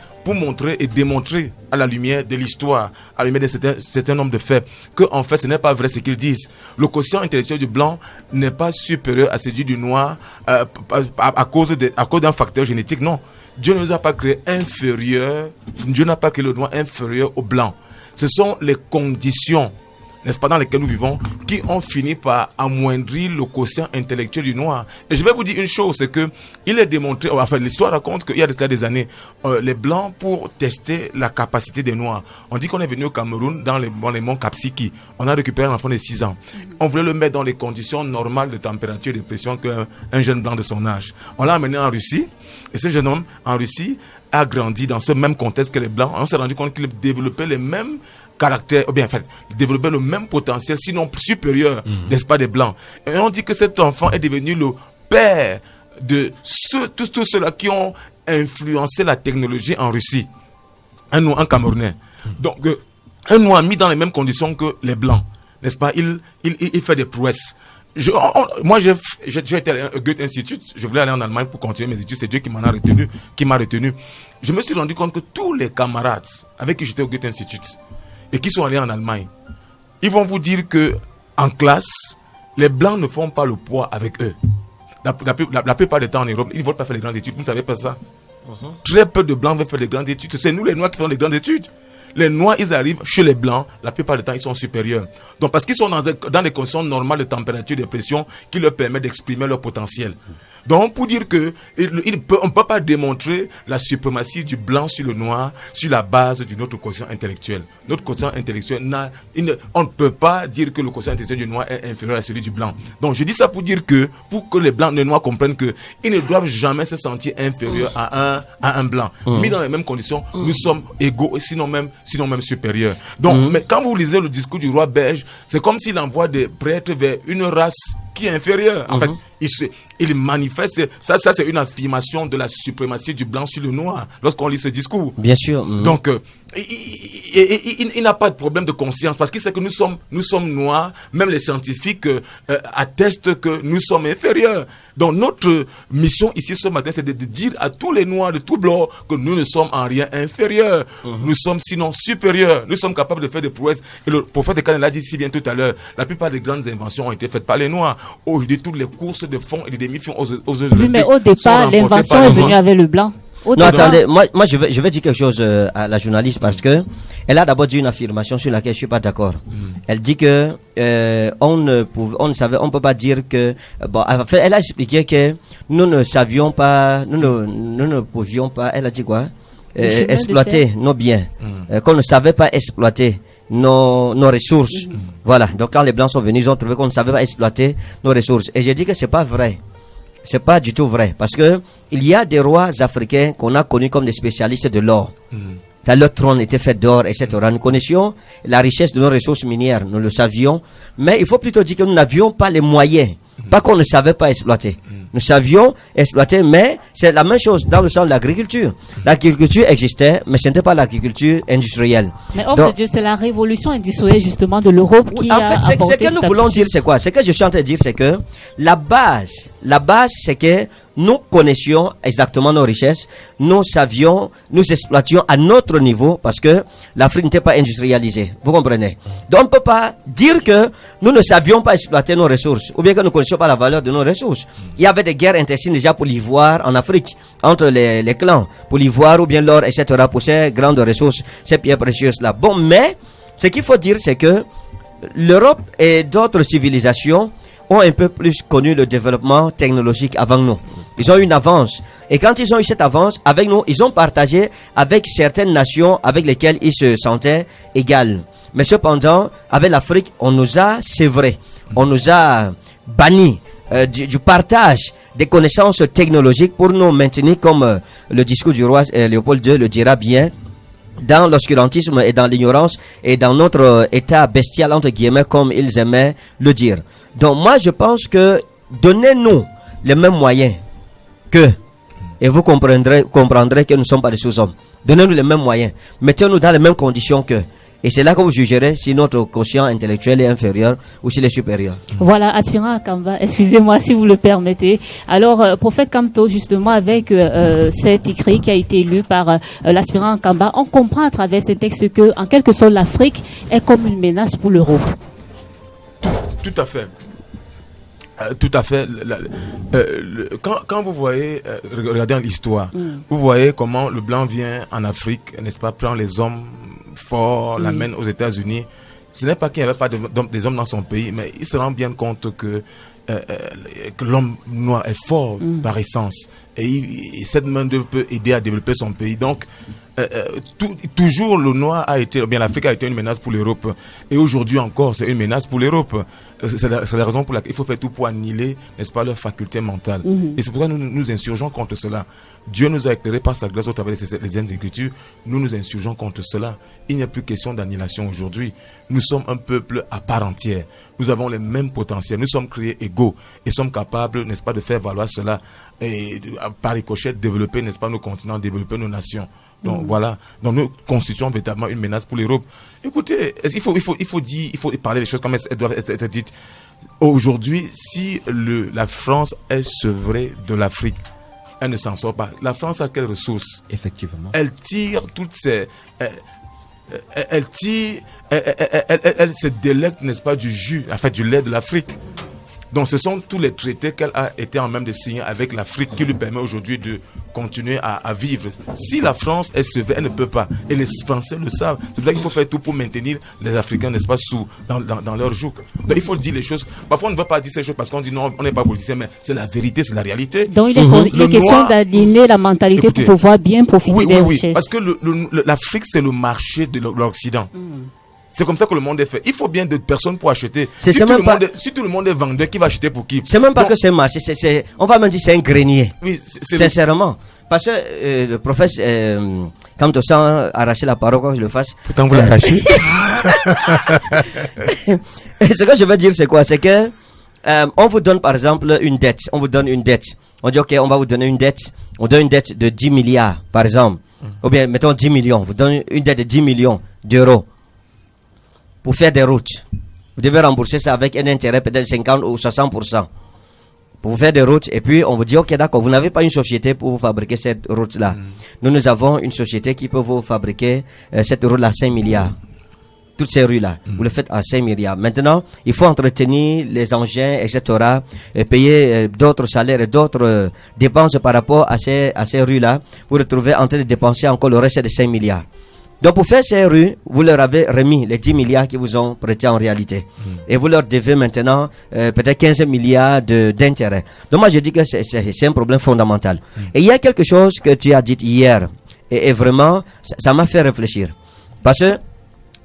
et démontrer à la lumière de l'histoire, à la lumière de certains nombres de faits, que en fait ce n'est pas vrai ce qu'ils disent. Le quotient intellectuel du blanc n'est pas supérieur à celui du noir à cause d'un facteur génétique, non. Dieu ne nous a pas créé inférieurs, Dieu n'a pas créé le noir inférieur au blanc. Ce sont les conditions, n'est-ce pas, dans lesquelles nous vivons, qui ont fini par amoindrir le quotient intellectuel du noir. Et je vais vous dire une chose, c'est que il est démontré, enfin l'histoire raconte qu'il y a de cela des années, les blancs, pour tester la capacité des noirs, on dit qu'on est venu au Cameroun dans les monts Kapsiki, on a récupéré un enfant de 6 ans. On voulait le mettre dans les conditions normales de température et de pression qu'un jeune blanc de son âge. On l'a amené en Russie, et ce jeune homme en Russie a grandi dans ce même contexte que les blancs. On s'est rendu compte qu'il développait les mêmes caractère, ou bien en fait, développer le même potentiel, sinon supérieur, n'est-ce pas, des blancs. Et on dit que cet enfant est devenu le père de tous ceux-là qui ont influencé la technologie en Russie. Un Camerounais. Donc, un noir mis dans les mêmes conditions que les blancs, n'est-ce pas, il fait des prouesses. Moi, j'ai été à Goethe Institute, je voulais aller en Allemagne pour continuer mes études, c'est Dieu qui m'a retenu. Je me suis rendu compte que tous les camarades avec qui j'étais au Goethe Institute, et qui sont allés en Allemagne, ils vont vous dire que en classe, les blancs ne font pas le poids avec eux. La plupart du temps en Europe, ils ne veulent pas faire les grandes études. Vous ne savez pas ça? Très peu de blancs veulent faire les grandes études. C'est nous les noirs qui faisons les grandes études. Les noirs, ils arrivent chez les blancs, la plupart du temps, ils sont supérieurs. Donc parce qu'ils sont dans des conditions normales de température et de pression qui leur permettent d'exprimer leur potentiel. Donc pour dire que on ne peut pas démontrer la suprématie du blanc sur le noir sur la base de notre quotient intellectuel. Notre quotient intellectuel, on ne peut pas dire que le quotient intellectuel du noir est inférieur à celui du blanc. Donc je dis ça pour dire que, pour que les blancs, les noirs comprennent que ils ne doivent jamais se sentir inférieurs à un blanc. Mis dans les mêmes conditions, nous sommes égaux, sinon même supérieurs. Donc, mais quand vous lisez le discours du roi belge, c'est comme s'il envoie des prêtres vers une race qui est inférieure. En fait, il manifeste, ça c'est une affirmation de la suprématie du blanc sur le noir lorsqu'on lit ce discours. Bien sûr. Donc, il n'a pas de problème de conscience parce qu'il sait que nous sommes noirs. Même les scientifiques attestent que nous sommes inférieurs. Donc notre mission ici ce matin, c'est de dire à tous les noirs de tout blanc que nous ne sommes en rien inférieurs. Nous sommes sinon supérieurs. Nous sommes capables de faire des prouesses. Et le prophète Ekane l'a dit si bien tout à l'heure, la plupart des grandes inventions ont été faites par les noirs. Aujourd'hui, toutes les courses de fonds et de demi-fonds aux oui, mais au départ, l'invention est venue avec le blanc. Non, attendez, moi je vais dire quelque chose à la journaliste parce que elle a d'abord dit une affirmation sur laquelle je suis pas d'accord. Elle dit que on ne peut pas dire que elle a expliqué que nous ne savions pas, nous ne pouvions pas, elle a dit quoi, exploiter nos biens, qu'on ne savait pas exploiter nos ressources. Voilà. Donc quand les blancs sont venus, ils ont trouvé qu'on ne savait pas exploiter nos ressources. Et j'ai dit que c'est pas vrai. C'est pas du tout vrai. Parce que il y a des rois africains qu'on a connus comme des spécialistes de l'or. Leur trône était fait d'or, etc. Nous connaissions la richesse de nos ressources minières, nous le savions. Mais il faut plutôt dire que nous n'avions pas les moyens Pas qu'on ne savait pas exploiter. Nous savions exploiter, mais c'est la même chose dans le sens de l'agriculture. L'agriculture existait, mais ce n'était pas l'agriculture industrielle. Mais de Dieu, c'est la révolution industrielle justement de l'Europe qui en fait, a ce que nous voulons dire, c'est quoi? Ce que je suis en train de dire, c'est que la base, c'est que nous connaissions exactement nos richesses, nous savions, nous exploitions à notre niveau parce que l'Afrique n'était pas industrialisée. Vous comprenez? Donc on ne peut pas dire que nous ne savions pas exploiter nos ressources ou bien que nous ne connaissions pas la valeur de nos ressources. Il y avait des guerres intestines déjà pour l'ivoire en Afrique, entre les clans, pour l'ivoire ou bien l'or, etc., pour ces grandes ressources, ces pierres précieuses-là. Bon, mais ce qu'il faut dire, c'est que l'Europe et d'autres civilisations ont un peu plus connu le développement technologique avant nous. Ils ont eu une avance. Et quand ils ont eu cette avance, avec nous, ils ont partagé avec certaines nations avec lesquelles ils se sentaient égales. Mais cependant, avec l'Afrique, on nous a sévrés. On nous a bannis du partage des connaissances technologiques pour nous maintenir, comme le discours du roi Léopold II le dira bien, dans l'obscurantisme et dans l'ignorance et dans notre état bestial, entre guillemets, comme ils aimaient le dire. Donc moi, je pense que donnez-nous les mêmes moyens que, et vous comprendrez que nous ne sommes pas des sous-hommes. Donnez-nous les mêmes moyens. Mettez-nous dans les mêmes conditions que. Et c'est là que vous jugerez si notre quotient intellectuel est inférieur ou s'il est supérieur. Voilà, aspirant à Kamba, excusez-moi si vous le permettez. Alors, prophète Kamto, justement, avec cet écrit qui a été lu par l'aspirant à Kamba, on comprend à travers ces textes que, en quelque sorte, l'Afrique est comme une menace pour l'Europe. Tout à fait. Tout à fait. Quand vous voyez, regardez dans l'histoire, vous voyez comment le blanc vient en Afrique, n'est-ce pas, prend les hommes forts, l'amène aux États-Unis. Ce n'est pas qu'il n'y avait pas des hommes dans son pays, mais il se rend bien compte que l'homme noir est fort par essence. Et cette main-d'œuvre peut aider à développer son pays. Donc, toujours le noir a été, bien l'Afrique a été une menace pour l'Europe. Et aujourd'hui encore, c'est une menace pour l'Europe. C'est la raison pour laquelle il faut faire tout pour annihiler, n'est-ce pas, leur faculté mentale. Et c'est pourquoi nous nous insurgeons contre cela. Dieu nous a éclairé par sa grâce au travers des Saintes Écritures. Nous nous insurgeons contre cela. Il n'y a plus question d'annihilation aujourd'hui. Nous sommes un peuple à part entière. Nous avons les mêmes potentiels. Nous sommes créés égaux et sommes capables, n'est-ce pas, de faire valoir cela et par ricochet développer, n'est-ce pas, nos continents, développer nos nations. Donc voilà. Donc nous constituons véritablement une menace pour l'Europe. Écoutez, il faut parler des choses comme elles doivent être dites. Aujourd'hui, si la France est sevrée de l'Afrique, elle ne s'en sort pas. La France a quelles ressources? Effectivement. Elle tire toutes ces... Elle se délecte, n'est-ce pas, du jus, en fait, du lait de l'Afrique. Donc ce sont tous les traités qu'elle a été en même de signer avec l'Afrique qui lui permet aujourd'hui de continuer à vivre. Si la France est sevrée, elle ne peut pas. Et les Français le savent. C'est pour ça qu'il faut faire tout pour maintenir les Africains, n'est-ce pas, dans leur joug. Donc il faut dire les choses. Parfois on ne veut pas dire ces choses parce qu'on dit non, on n'est pas politicien, mais c'est la vérité, c'est la réalité. Donc il est question d'aligner la mentalité pour pouvoir bien profiter des richesses. Oui, parce que l'Afrique c'est le marché de l'Occident. C'est comme ça que le monde est fait. Il faut bien des personnes pour acheter. Si tout le monde est vendeur, qui va acheter pour qui? C'est même pas que c'est un marché. On va même dire c'est un grenier. Oui, sincèrement. Parce que le prophète, quand on sent arracher la parole, quand je le fasse. Pourtant vous l'arrachez. Ce que je veux dire, c'est quoi? C'est que on vous donne par exemple une dette. On vous donne une dette. On dit ok, on va vous donner une dette. On donne une dette de 10 milliards, par exemple. Ou bien, mettons 10 millions. Vous donnez une dette de 10 millions d'euros. Pour faire des routes, vous devez rembourser ça avec un intérêt peut-être 50 ou 60%. Pour vous faire des routes, et puis on vous dit, ok d'accord, vous n'avez pas une société pour vous fabriquer cette route-là. Nous avons une société qui peut vous fabriquer cette route-là à 5 milliards. Toutes ces rues-là, vous le faites à 5 milliards. Maintenant, il faut entretenir les engins, etc., et payer d'autres salaires et d'autres dépenses par rapport à ces rues-là. Vous vous retrouvez en train de dépenser encore le reste de 5 milliards. Donc pour faire ces rues, vous leur avez remis les 10 milliards qui vous ont prêté en réalité. Et vous leur devez maintenant peut-être 15 milliards d'intérêts. Donc moi je dis que c'est un problème fondamental. Et il y a quelque chose que tu as dit hier. Et vraiment, ça m'a fait réfléchir. Parce que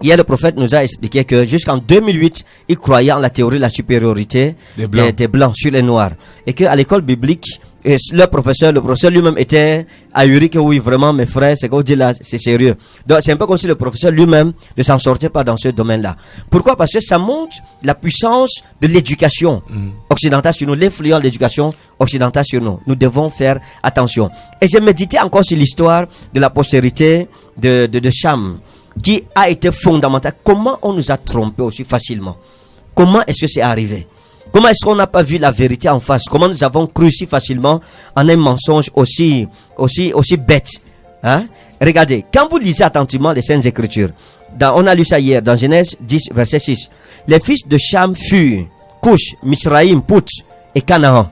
hier le prophète nous a expliqué que jusqu'en 2008, il croyait en la théorie de la supériorité des Blancs sur les Noirs. Et qu'à l'école biblique, Et le professeur lui-même était ahuri que oui, vraiment, mes frères, c'est qu'on dit là, c'est sérieux. Donc, c'est un peu comme si le professeur lui-même ne s'en sortait pas dans ce domaine-là. Pourquoi? Parce que ça montre la puissance de l'éducation occidentale sur nous, l'influence de l'éducation occidentale sur nous. Nous devons faire attention. Et j'ai médité encore sur l'histoire de la postérité de Cham, qui a été fondamentale. Comment on nous a trompés aussi facilement? Comment est-ce que c'est arrivé? Comment est-ce qu'on n'a pas vu la vérité en face? Comment nous avons cru si facilement en un mensonge aussi bête? Hein? Regardez, quand vous lisez attentivement les Saintes Écritures, on a lu ça hier, dans Genèse 10, verset 6. Les fils de Cham furent Cush, Misraïm, Put et Canaan.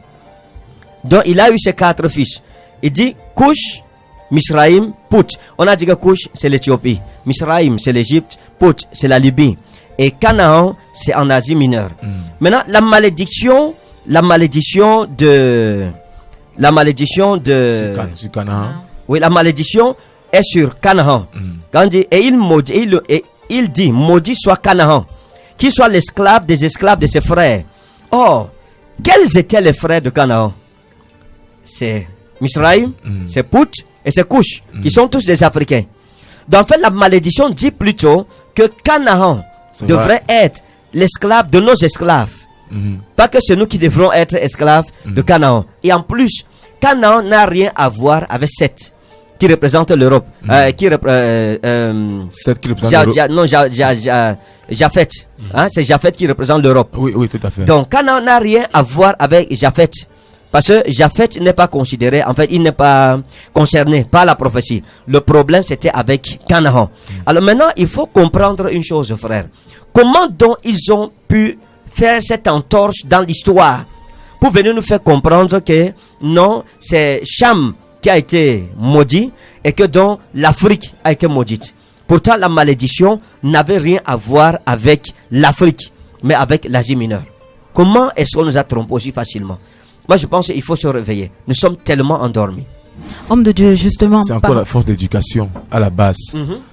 Donc il a eu ces 4 fils. Il dit Cush, Misraïm, Put. On a dit que Cush, c'est l'Éthiopie. Misraïm, c'est l'Égypte. Put, c'est la Libye. Et Canaan, c'est en Asie mineure. Maintenant, la malédiction de Sur Canaan. Oui, la malédiction est sur Canaan. Quand on dit, il dit, maudit soit Canaan, qui soit l'esclave des esclaves de ses frères. Or, quels étaient les frères de Canaan? C'est Misraïm, c'est Put et c'est Cush, qui sont tous des Africains. Donc, en fait, la malédiction dit plutôt que Canaan devrait être l'esclave de nos esclaves. Pas que c'est nous qui devrons être esclaves de Canaan. Et en plus, Canaan n'a rien à voir avec Seth, qui représente l'Europe. Seth qui représente l'Europe. Japheth. C'est Japheth qui représente l'Europe. Oui, tout à fait. Donc, Canaan n'a rien à voir avec Japheth. Parce que Japheth n'est pas considéré, en fait, il n'est pas concerné par la prophétie. Le problème, c'était avec Canaan. Alors maintenant, il faut comprendre une chose, frère. Comment donc ils ont pu faire cette entorse dans l'histoire pour venir nous faire comprendre que non, c'est Cham qui a été maudit et que donc l'Afrique a été maudite. Pourtant, la malédiction n'avait rien à voir avec l'Afrique, mais avec l'Asie mineure. Comment est-ce qu'on nous a trompés aussi facilement? Moi, je pense qu'il faut se réveiller. Nous sommes tellement endormis. Homme de Dieu, justement. C'est encore la force d'éducation à la base.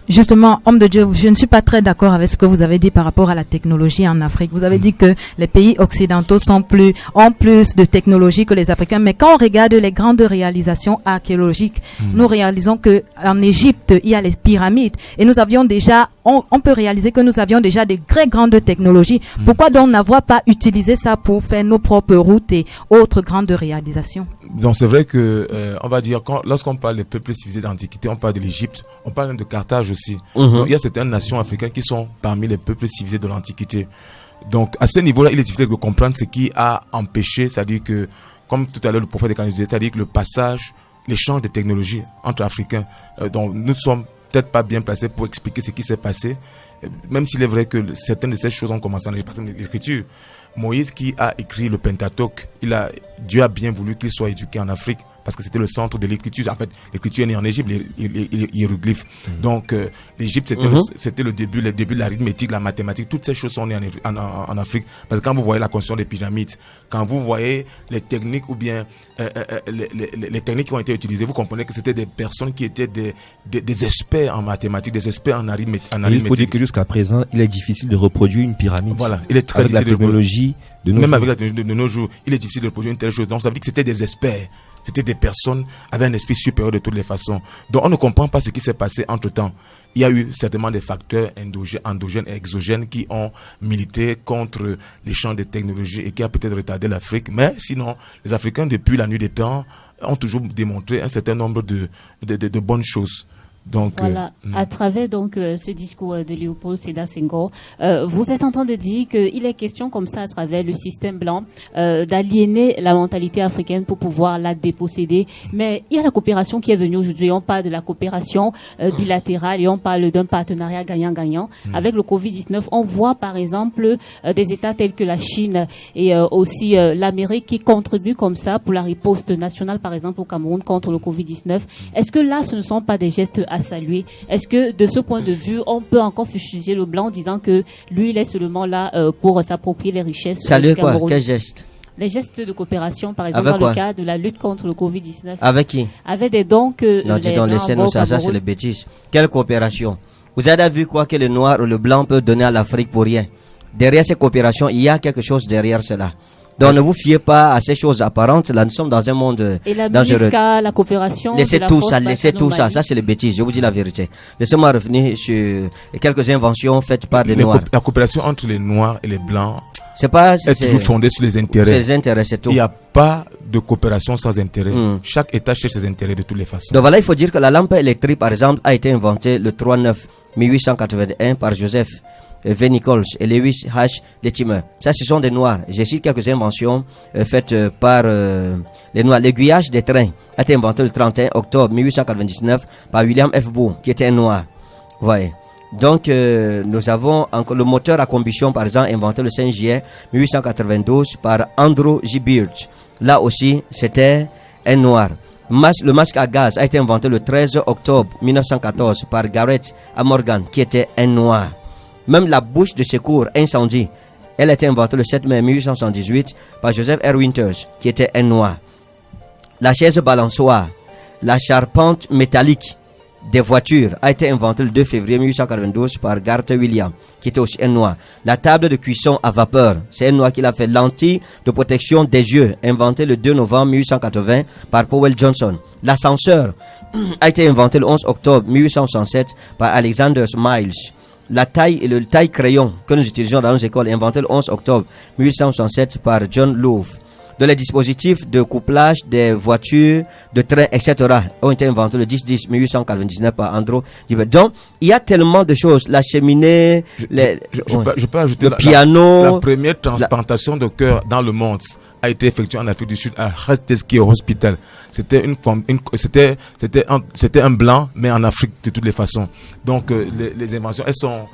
Justement, homme de Dieu, je ne suis pas très d'accord avec ce que vous avez dit par rapport à la technologie en Afrique. Vous avez dit que les pays occidentaux ont plus de technologie que les Africains. Mais quand on regarde les grandes réalisations archéologiques, nous réalisons que en Égypte, il y a les pyramides. Et nous avions déjà, on peut réaliser que nous avions déjà des très grandes technologies. Pourquoi donc n'avoir pas utilisé ça pour faire nos propres routes et autres grandes réalisations? Donc c'est vrai que, on va dire, lorsqu'on parle des peuples civilisés d'Antiquité, on parle de l'Égypte, on parle même de Carthage aussi. Donc il y a certaines nations africaines qui sont parmi les peuples civilisés de l'Antiquité. Donc à ce niveau-là, il est difficile de comprendre ce qui a empêché, c'est-à-dire que, comme tout à l'heure le prophète disait, c'est-à-dire que le passage, l'échange de technologies entre Africains, donc nous ne sommes peut-être pas bien placés pour expliquer ce qui s'est passé, même s'il est vrai que certaines de ces choses ont commencé dans l'Écriture. Moïse qui a écrit le Pentateuque, Dieu a bien voulu qu'il soit éduqué en Afrique parce que c'était le centre de l'écriture. En fait, l'écriture est née en Égypte, les hiéroglyphes. Donc, l'Égypte, c'était le début de l'arithmétique, la mathématique. Toutes ces choses sont nées en Afrique. Parce que quand vous voyez la construction des pyramides, quand vous voyez les techniques ou bien les techniques qui ont été utilisées, vous comprenez que c'était des personnes qui étaient des experts en mathématiques, des experts en arithmétique. Il faut dire que jusqu'à présent, il est difficile de reproduire une pyramide. Voilà, il est très avec difficile la technologie de nos jours. Même avec la technologie de nos jours, il est difficile de reproduire une telle chose. Donc, ça veut dire que c'était des experts. C'était des personnes avec un esprit supérieur de toutes les façons. Donc on ne comprend pas ce qui s'est passé entre-temps. Il y a eu certainement des facteurs endogènes et exogènes qui ont milité contre l'échange de technologies et qui a peut-être retardé l'Afrique. Mais sinon, les Africains, depuis la nuit des temps, ont toujours démontré un certain nombre de bonnes choses. Donc, voilà, à travers donc ce discours de Léopold Sédar Senghor, vous êtes en train de dire qu'il est question comme ça à travers le système blanc d'aliéner la mentalité africaine pour pouvoir la déposséder. Mais il y a la coopération qui est venue aujourd'hui. On parle de la coopération bilatérale et on parle d'un partenariat gagnant-gagnant. Avec le Covid-19, on voit par exemple des États tels que la Chine et aussi l'Amérique qui contribuent comme ça pour la riposte nationale, par exemple au Cameroun contre le Covid-19. Est-ce que là, ce ne sont pas des gestes à saluer? Est-ce que de ce point de vue, on peut encore fustiger le blanc en disant que lui, il est seulement là pour s'approprier les richesses Saluer du Cameroun? quoi? Quel geste? Les gestes de coopération, par exemple, avec dans quoi? le cas de la lutte contre le Covid-19. Avec qui? Avec des dons que non, dis donc, laissez-nous ça c'est les bêtises. Quelle coopération? Vous avez vu quoi que le noir ou le blanc peut donner à l'Afrique pour rien? Derrière ces coopérations, il y a quelque chose derrière cela. Donc ne vous fiez pas à ces choses apparentes. Là, nous sommes dans un monde Et la dangereux. MINUSCA, la coopération. Laissez de la tout force ça, laissez tout ça. Mali. Ça, c'est les bêtises. Je vous dis la vérité. Laissez-moi revenir sur quelques inventions faites par des Noirs. La coopération entre les Noirs et les Blancs C'est pas. est toujours fondée sur les C'est intérêts. les intérêts, c'est tout. Il n'y a pas de coopération sans intérêt. Mm. Chaque État cherche ses intérêts de toutes les façons. Donc voilà, il faut dire que la lampe électrique, par exemple, a été inventée le 3/9/1881 par Joseph V. Nichols et Lewis H. Latimer. Ça, ce sont des Noirs. J'ai cité quelques inventions faites par les Noirs. L'aiguillage des trains a été inventé le 31 octobre 1899 par William F. Booth, qui était un Noir. Vous voyez. Donc, nous avons encore le moteur à combustion, par exemple, inventé le 5 juillet 1892 par Andrew J. Birch. Là aussi, c'était un Noir. Le masque à gaz a été inventé le 13 octobre 1914 par Garrett A. Morgan, qui était un Noir. Même la bouche de secours incendie, elle a été inventée le 7 mai 1878 par Joseph R. Winters, qui était un Noir. La chaise balançoire, la charpente métallique des voitures a été inventée le 2 février 1892 par Garth Williams, qui était aussi un Noir. La table de cuisson à vapeur, c'est un Noir qui l'a fait. Lentille de protection des yeux, inventée le 2 novembre 1880 par Powell Johnson. L'ascenseur a été inventé le 11 octobre 1867 par Alexander Miles. La taille et le taille crayon que nous utilisons dans nos écoles, inventé le 11 octobre 1867 par John Louvre. De les dispositifs de couplage des voitures, de trains, etc. ont été inventés le 10/10/1899 par Andrew Gibert. Donc, il y a tellement de choses. La cheminée, Je peux ajouter le piano. La première transplantation de cœur dans le monde a été effectuée en Afrique du Sud à Hateski Hospital. C'était un blanc, mais en Afrique de toutes les façons. Donc les inventions, elles sont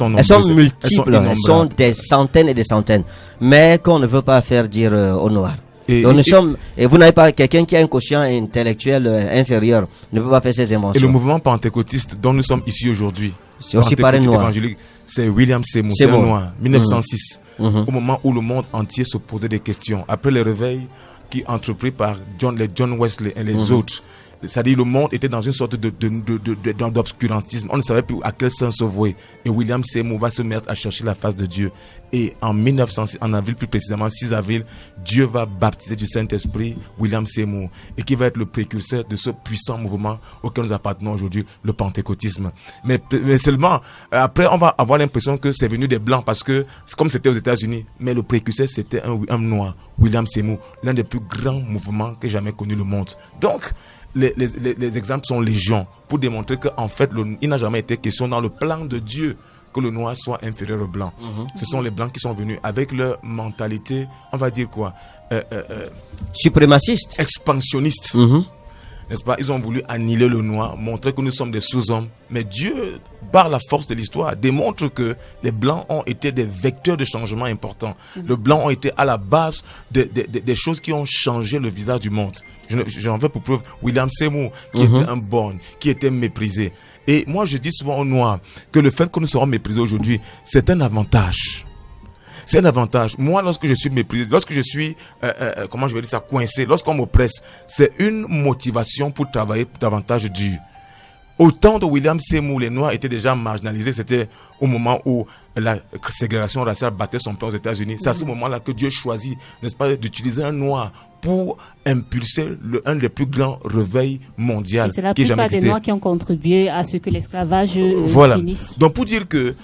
nombreuses. Elles sont multiples, elles sont des centaines et des centaines. Mais qu'on ne veut pas faire dire aux Noirs. Et vous n'avez pas quelqu'un qui a un quotient intellectuel inférieur, ne peut pas faire ces inventions. Et le mouvement pentecôtiste dont nous sommes ici aujourd'hui, c'est aussi par un Noir. C'est William Seymour, c'est un Noir, 1906. Au moment où le monde entier se posait des questions, après le réveil qui entrepris par les John Wesley et les autres, c'est-à-dire le monde était dans une sorte d'obscurantisme. On ne savait plus à quel sens se vouer. Et William Seymour va se mettre à chercher la face de Dieu. Et en 1906, en avril plus précisément, 6 avril, Dieu va baptiser du Saint-Esprit William Seymour, et qui va être le précurseur de ce puissant mouvement auquel nous appartenons aujourd'hui, le pentecôtisme. Mais seulement, après, on va avoir l'impression que c'est venu des Blancs, parce que c'est comme c'était aux États-Unis. Mais le précurseur, c'était un Noir, William Seymour, l'un des plus grands mouvements que jamais connu le monde. Donc, les exemples sont légion pour démontrer qu'en fait, il n'a jamais été question dans le plan de Dieu que le Noir soit inférieur au Blanc. Ce sont les Blancs qui sont venus avec leur mentalité, on va dire quoi, suprémaciste, expansionniste. N'est-ce pas? Ils ont voulu annihiler le Noir, montrer que nous sommes des sous-hommes. Mais Dieu, par la force de l'histoire, démontre que les Blancs ont été des vecteurs de changement importants. Les Blancs ont été à la base des choses qui ont changé le visage du monde. J'en veux pour preuve William Seymour, qui était un borgne, qui était méprisé. Et moi, je dis souvent aux Noirs que le fait que nous serons méprisés aujourd'hui, c'est un avantage. C'est un avantage. Moi, lorsque je suis méprisé, lorsque je suis, comment je vais dire ça, coincé, lorsqu'on m'oppresse, c'est une motivation pour travailler davantage dur. Au temps de William Seymour, les Noirs étaient déjà marginalisés. C'était au moment où la ségrégation raciale battait son plein aux États-Unis. C'est à ce moment-là que Dieu choisit, n'est-ce pas, d'utiliser un Noir pour impulser un des plus grands réveils mondiaux qui ait jamais existé. C'est la plupart des Noirs qui ont contribué à ce que l'esclavage voilà. finisse. Donc pour dire que,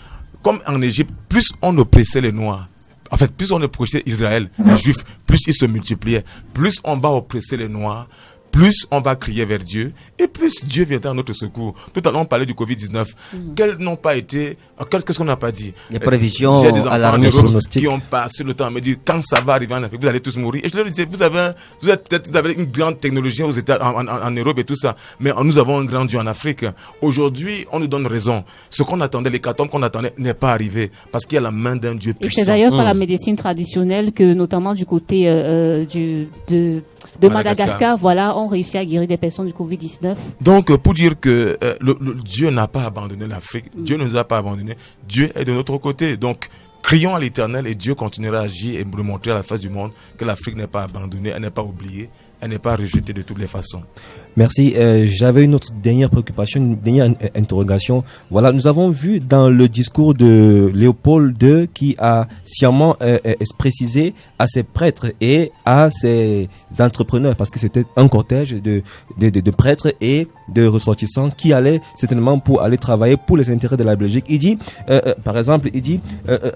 comme en Égypte, plus on oppressait les Noirs, en fait, plus on oppressait Israël, les Juifs, plus ils se multipliaient. Plus on va oppresser les Noirs, plus on va crier vers Dieu, et plus Dieu viendra à notre secours. Tout à l'heure, on parlait du Covid-19. Quelles n'ont pas été... Qu'est-ce qu'on n'a pas dit? Les prévisions J'ai des enfants en Europe pronostiques qui ont passé le temps à me dire, quand ça va arriver en Afrique, vous allez tous mourir. Et je leur disais, vous avez une grande technologie aux États, en Europe et tout ça, mais nous avons un grand Dieu en Afrique. Aujourd'hui, on nous donne raison. Ce qu'on attendait, l'hécatombe qu'on attendait, n'est pas arrivé, parce qu'il y a la main d'un Dieu puissant. Et c'est d'ailleurs par la médecine traditionnelle que, notamment du côté de Madagascar, voilà, on réussit à guérir des personnes du Covid-19. Donc, pour dire que Dieu n'a pas abandonné l'Afrique, Dieu ne nous a pas abandonnés, Dieu est de notre côté. Donc, crions à l'Éternel et Dieu continuera à agir et nous montrer à la face du monde que l'Afrique n'est pas abandonnée, elle n'est pas oubliée. elle n'est pas rejetée de toutes les façons. Merci. J'avais une autre dernière préoccupation, une dernière interrogation. Voilà, nous avons vu dans le discours de Léopold II qui a sciemment précisé à ses prêtres et à ses entrepreneurs, parce que c'était un cortège de prêtres et de ressortissants qui allaient certainement pour aller travailler pour les intérêts de la Belgique. Il dit, par exemple,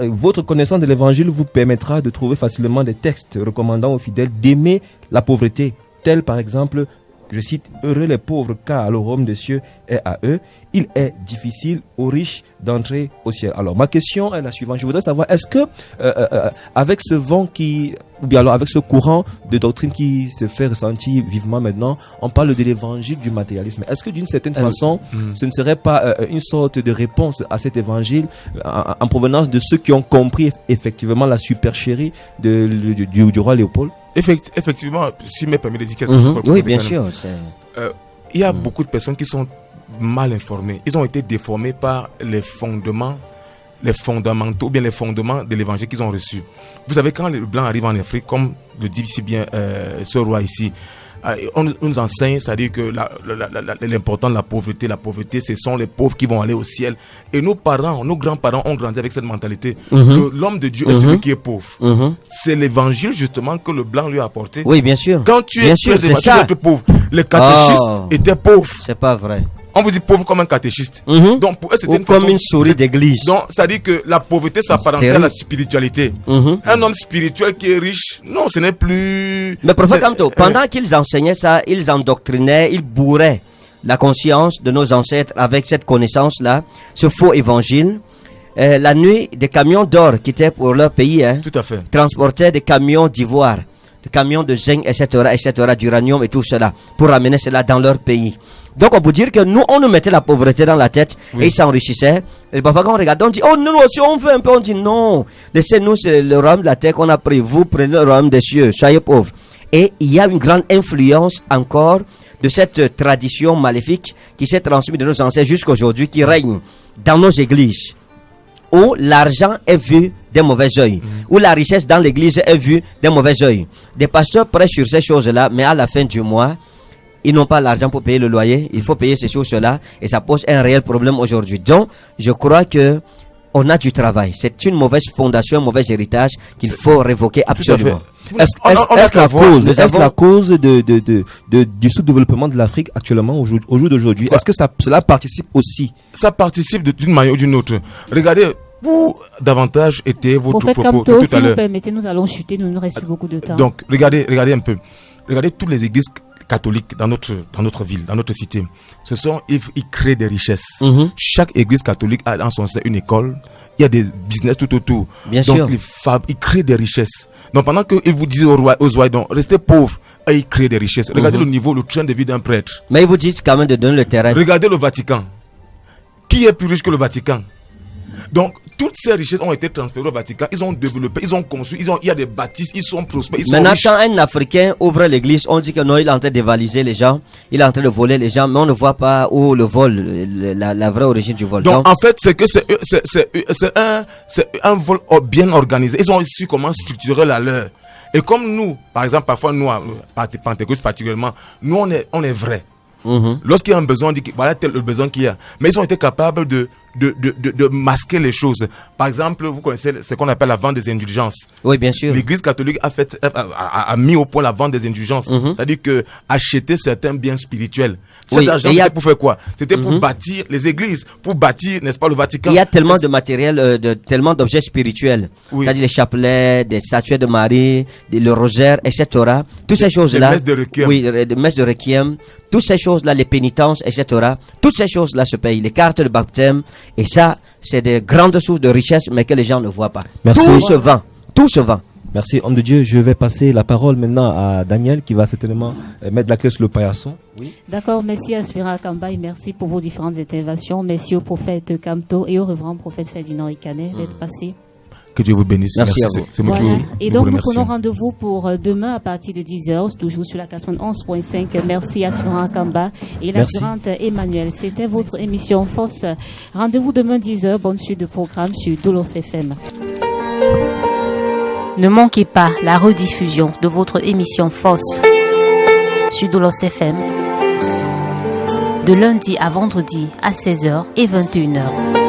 votre connaissance de l'évangile vous permettra de trouver facilement des textes recommandant aux fidèles d'aimer la pauvreté, tels par exemple, je cite, heureux les pauvres car le royaume des cieux est à eux. Il est difficile aux riches d'entrer au ciel. Alors ma question est la suivante. Je voudrais savoir, est-ce que avec ce vent ou bien alors avec ce courant de doctrine qui se fait ressentir vivement maintenant, on parle de l'évangile du matérialisme. Est-ce que d'une certaine façon, ce ne serait pas une sorte de réponse à cet évangile en provenance de ceux qui ont compris effectivement la supercherie du roi Léopold? Effectivement, si me permet de dire quelque chose. Oui, bien sûr. Il y a beaucoup de personnes qui sont mal informées. Ils ont été déformés par les fondamentaux, ou bien les fondements de l'évangile qu'ils ont reçus. Vous savez, quand les Blancs arrivent en Afrique, comme le dit si bien ce roi ici, on nous enseigne, c'est-à-dire que l'important de la pauvreté, ce sont les pauvres qui vont aller au ciel. Et nos parents, nos grands-parents ont grandi avec cette mentalité. L'homme de Dieu est celui qui est pauvre. C'est l'évangile justement que le blanc lui a apporté. Oui, bien sûr. Quand tu es pauvre, les catéchistes étaient pauvres. C'est pas vrai. On vous dit pauvre comme un catéchiste. Donc pour eux c'était une comme une souris d'église. Donc c'est-à-dire que la pauvreté s'apparentait à la spiritualité. Un homme spirituel qui est riche, non, ce n'est plus. Mais prophète Kamto, pendant qu'ils enseignaient ça, ils endoctrinaient, ils bourraient la conscience de nos ancêtres avec cette connaissance-là, ce faux évangile. La nuit, des camions d'or qui étaient pour leur pays, tout à fait, transportaient des camions d'ivoire, des camions de zinc, etc., d'uranium et tout cela, pour ramener cela dans leur pays. Donc on peut dire que nous, on nous mettait la pauvreté dans la tête, et ils s'enrichissaient. Et parfois quand on regarde, on dit, oh nous aussi on veut un peu, on dit non, laissez-nous, c'est le royaume de la terre qu'on a pris, vous prenez le royaume des cieux, soyez pauvres. Et il y a une grande influence encore de cette tradition maléfique qui s'est transmise de nos ancêtres jusqu'à aujourd'hui, qui règne dans nos églises, où l'argent est vu d'un mauvais œil, où la richesse dans l'église est vue d'un mauvais œil. Des pasteurs prêchent sur ces choses-là, mais à la fin du mois, ils n'ont pas l'argent pour payer le loyer, il faut payer ces choses-là, et ça pose un réel problème aujourd'hui. Donc, je crois que on a du travail. C'est une mauvaise fondation, un mauvais héritage qu'il faut révoquer absolument. Est-ce la cause du sous-développement de l'Afrique actuellement, au jour d'aujourd'hui, est-ce que cela participe aussi? Ça participe d'une manière ou d'une autre. Regardez, où davantage était votre propos tout à l'heure. Si vous permettez, nous allons chuter, nous ne reste plus beaucoup de temps. Donc, regardez un peu. Regardez toutes les églises catholiques dans notre ville, dans notre cité. Ils créent des richesses. Chaque église catholique a en son sein une école. Il y a des business tout autour. Bien donc sûr. Ils créent des richesses. Donc pendant qu'ils vous disent aux rois, donc restez pauvres, et ils créent des richesses. Regardez le train de vie d'un prêtre. Mais ils vous disent quand même de donner le terrain. Regardez le Vatican. Qui est plus riche que le Vatican? Donc, toutes ces richesses ont été transférées au Vatican. Ils ont développé, ils ont construit, il y a des bâtisses, ils sont prospères, ils sont Maintenant, riches. quand un Africain ouvre l'église, on dit que non, il est en train de dévaliser les gens, il est en train de voler les gens, mais on ne voit pas où le vol, la vraie origine du vol. Donc, en fait, c'est que c'est un vol bien organisé. Ils ont su comment structurer la leur. Et comme nous, par exemple, parfois, nous, Pentecôte particulièrement, nous, on est vrais. Lorsqu'il y a un besoin, on dit voilà tel le besoin qu'il y a. Mais ils ont été capables de masquer les choses. Par exemple, vous connaissez ce qu'on appelle la vente des indulgences. Oui, bien sûr. L'Église catholique a mis au point la vente des indulgences. C'est-à-dire que acheter certains biens spirituels. Cet argent, c'était pour faire quoi? C'était pour bâtir les églises, pour bâtir, n'est-ce pas, le Vatican. Il y a tellement de matériel, tellement d'objets spirituels. Oui. C'est-à-dire les chapelets, des statuettes de Marie, le rosaire, etc. Toutes ces choses-là. Des messes de requiem. Oui, des messes de requiem. Toutes ces choses-là, les pénitences, etc. Toutes ces choses-là se payent. Les cartes de baptême. Et ça, c'est des grandes sources de richesse, mais que les gens ne voient pas. Merci. Tout se vend. Merci, homme de Dieu. Je vais passer la parole maintenant à Daniel qui va certainement mettre la clé sur le paillasson. Oui. D'accord, merci à Spira Kamba et merci pour vos différentes interventions. Merci au prophète Kamto et au révérend prophète Ferdinand Ikané d'être passé. Que Dieu vous bénisse. Merci à vous. C'est moi qui vous Et donc, nous remercie. prenons rendez-vous pour demain à partir de 10h, toujours sur la 91.5. Merci à Spira Kamba et l'assurante Emmanuel. C'était votre émission Force. Rendez-vous demain 10h. Bonne suite de programme sur Doulos FM. Ne manquez pas la rediffusion de votre émission Force. sur Doulos FM, de lundi à vendredi à 16h et 21h.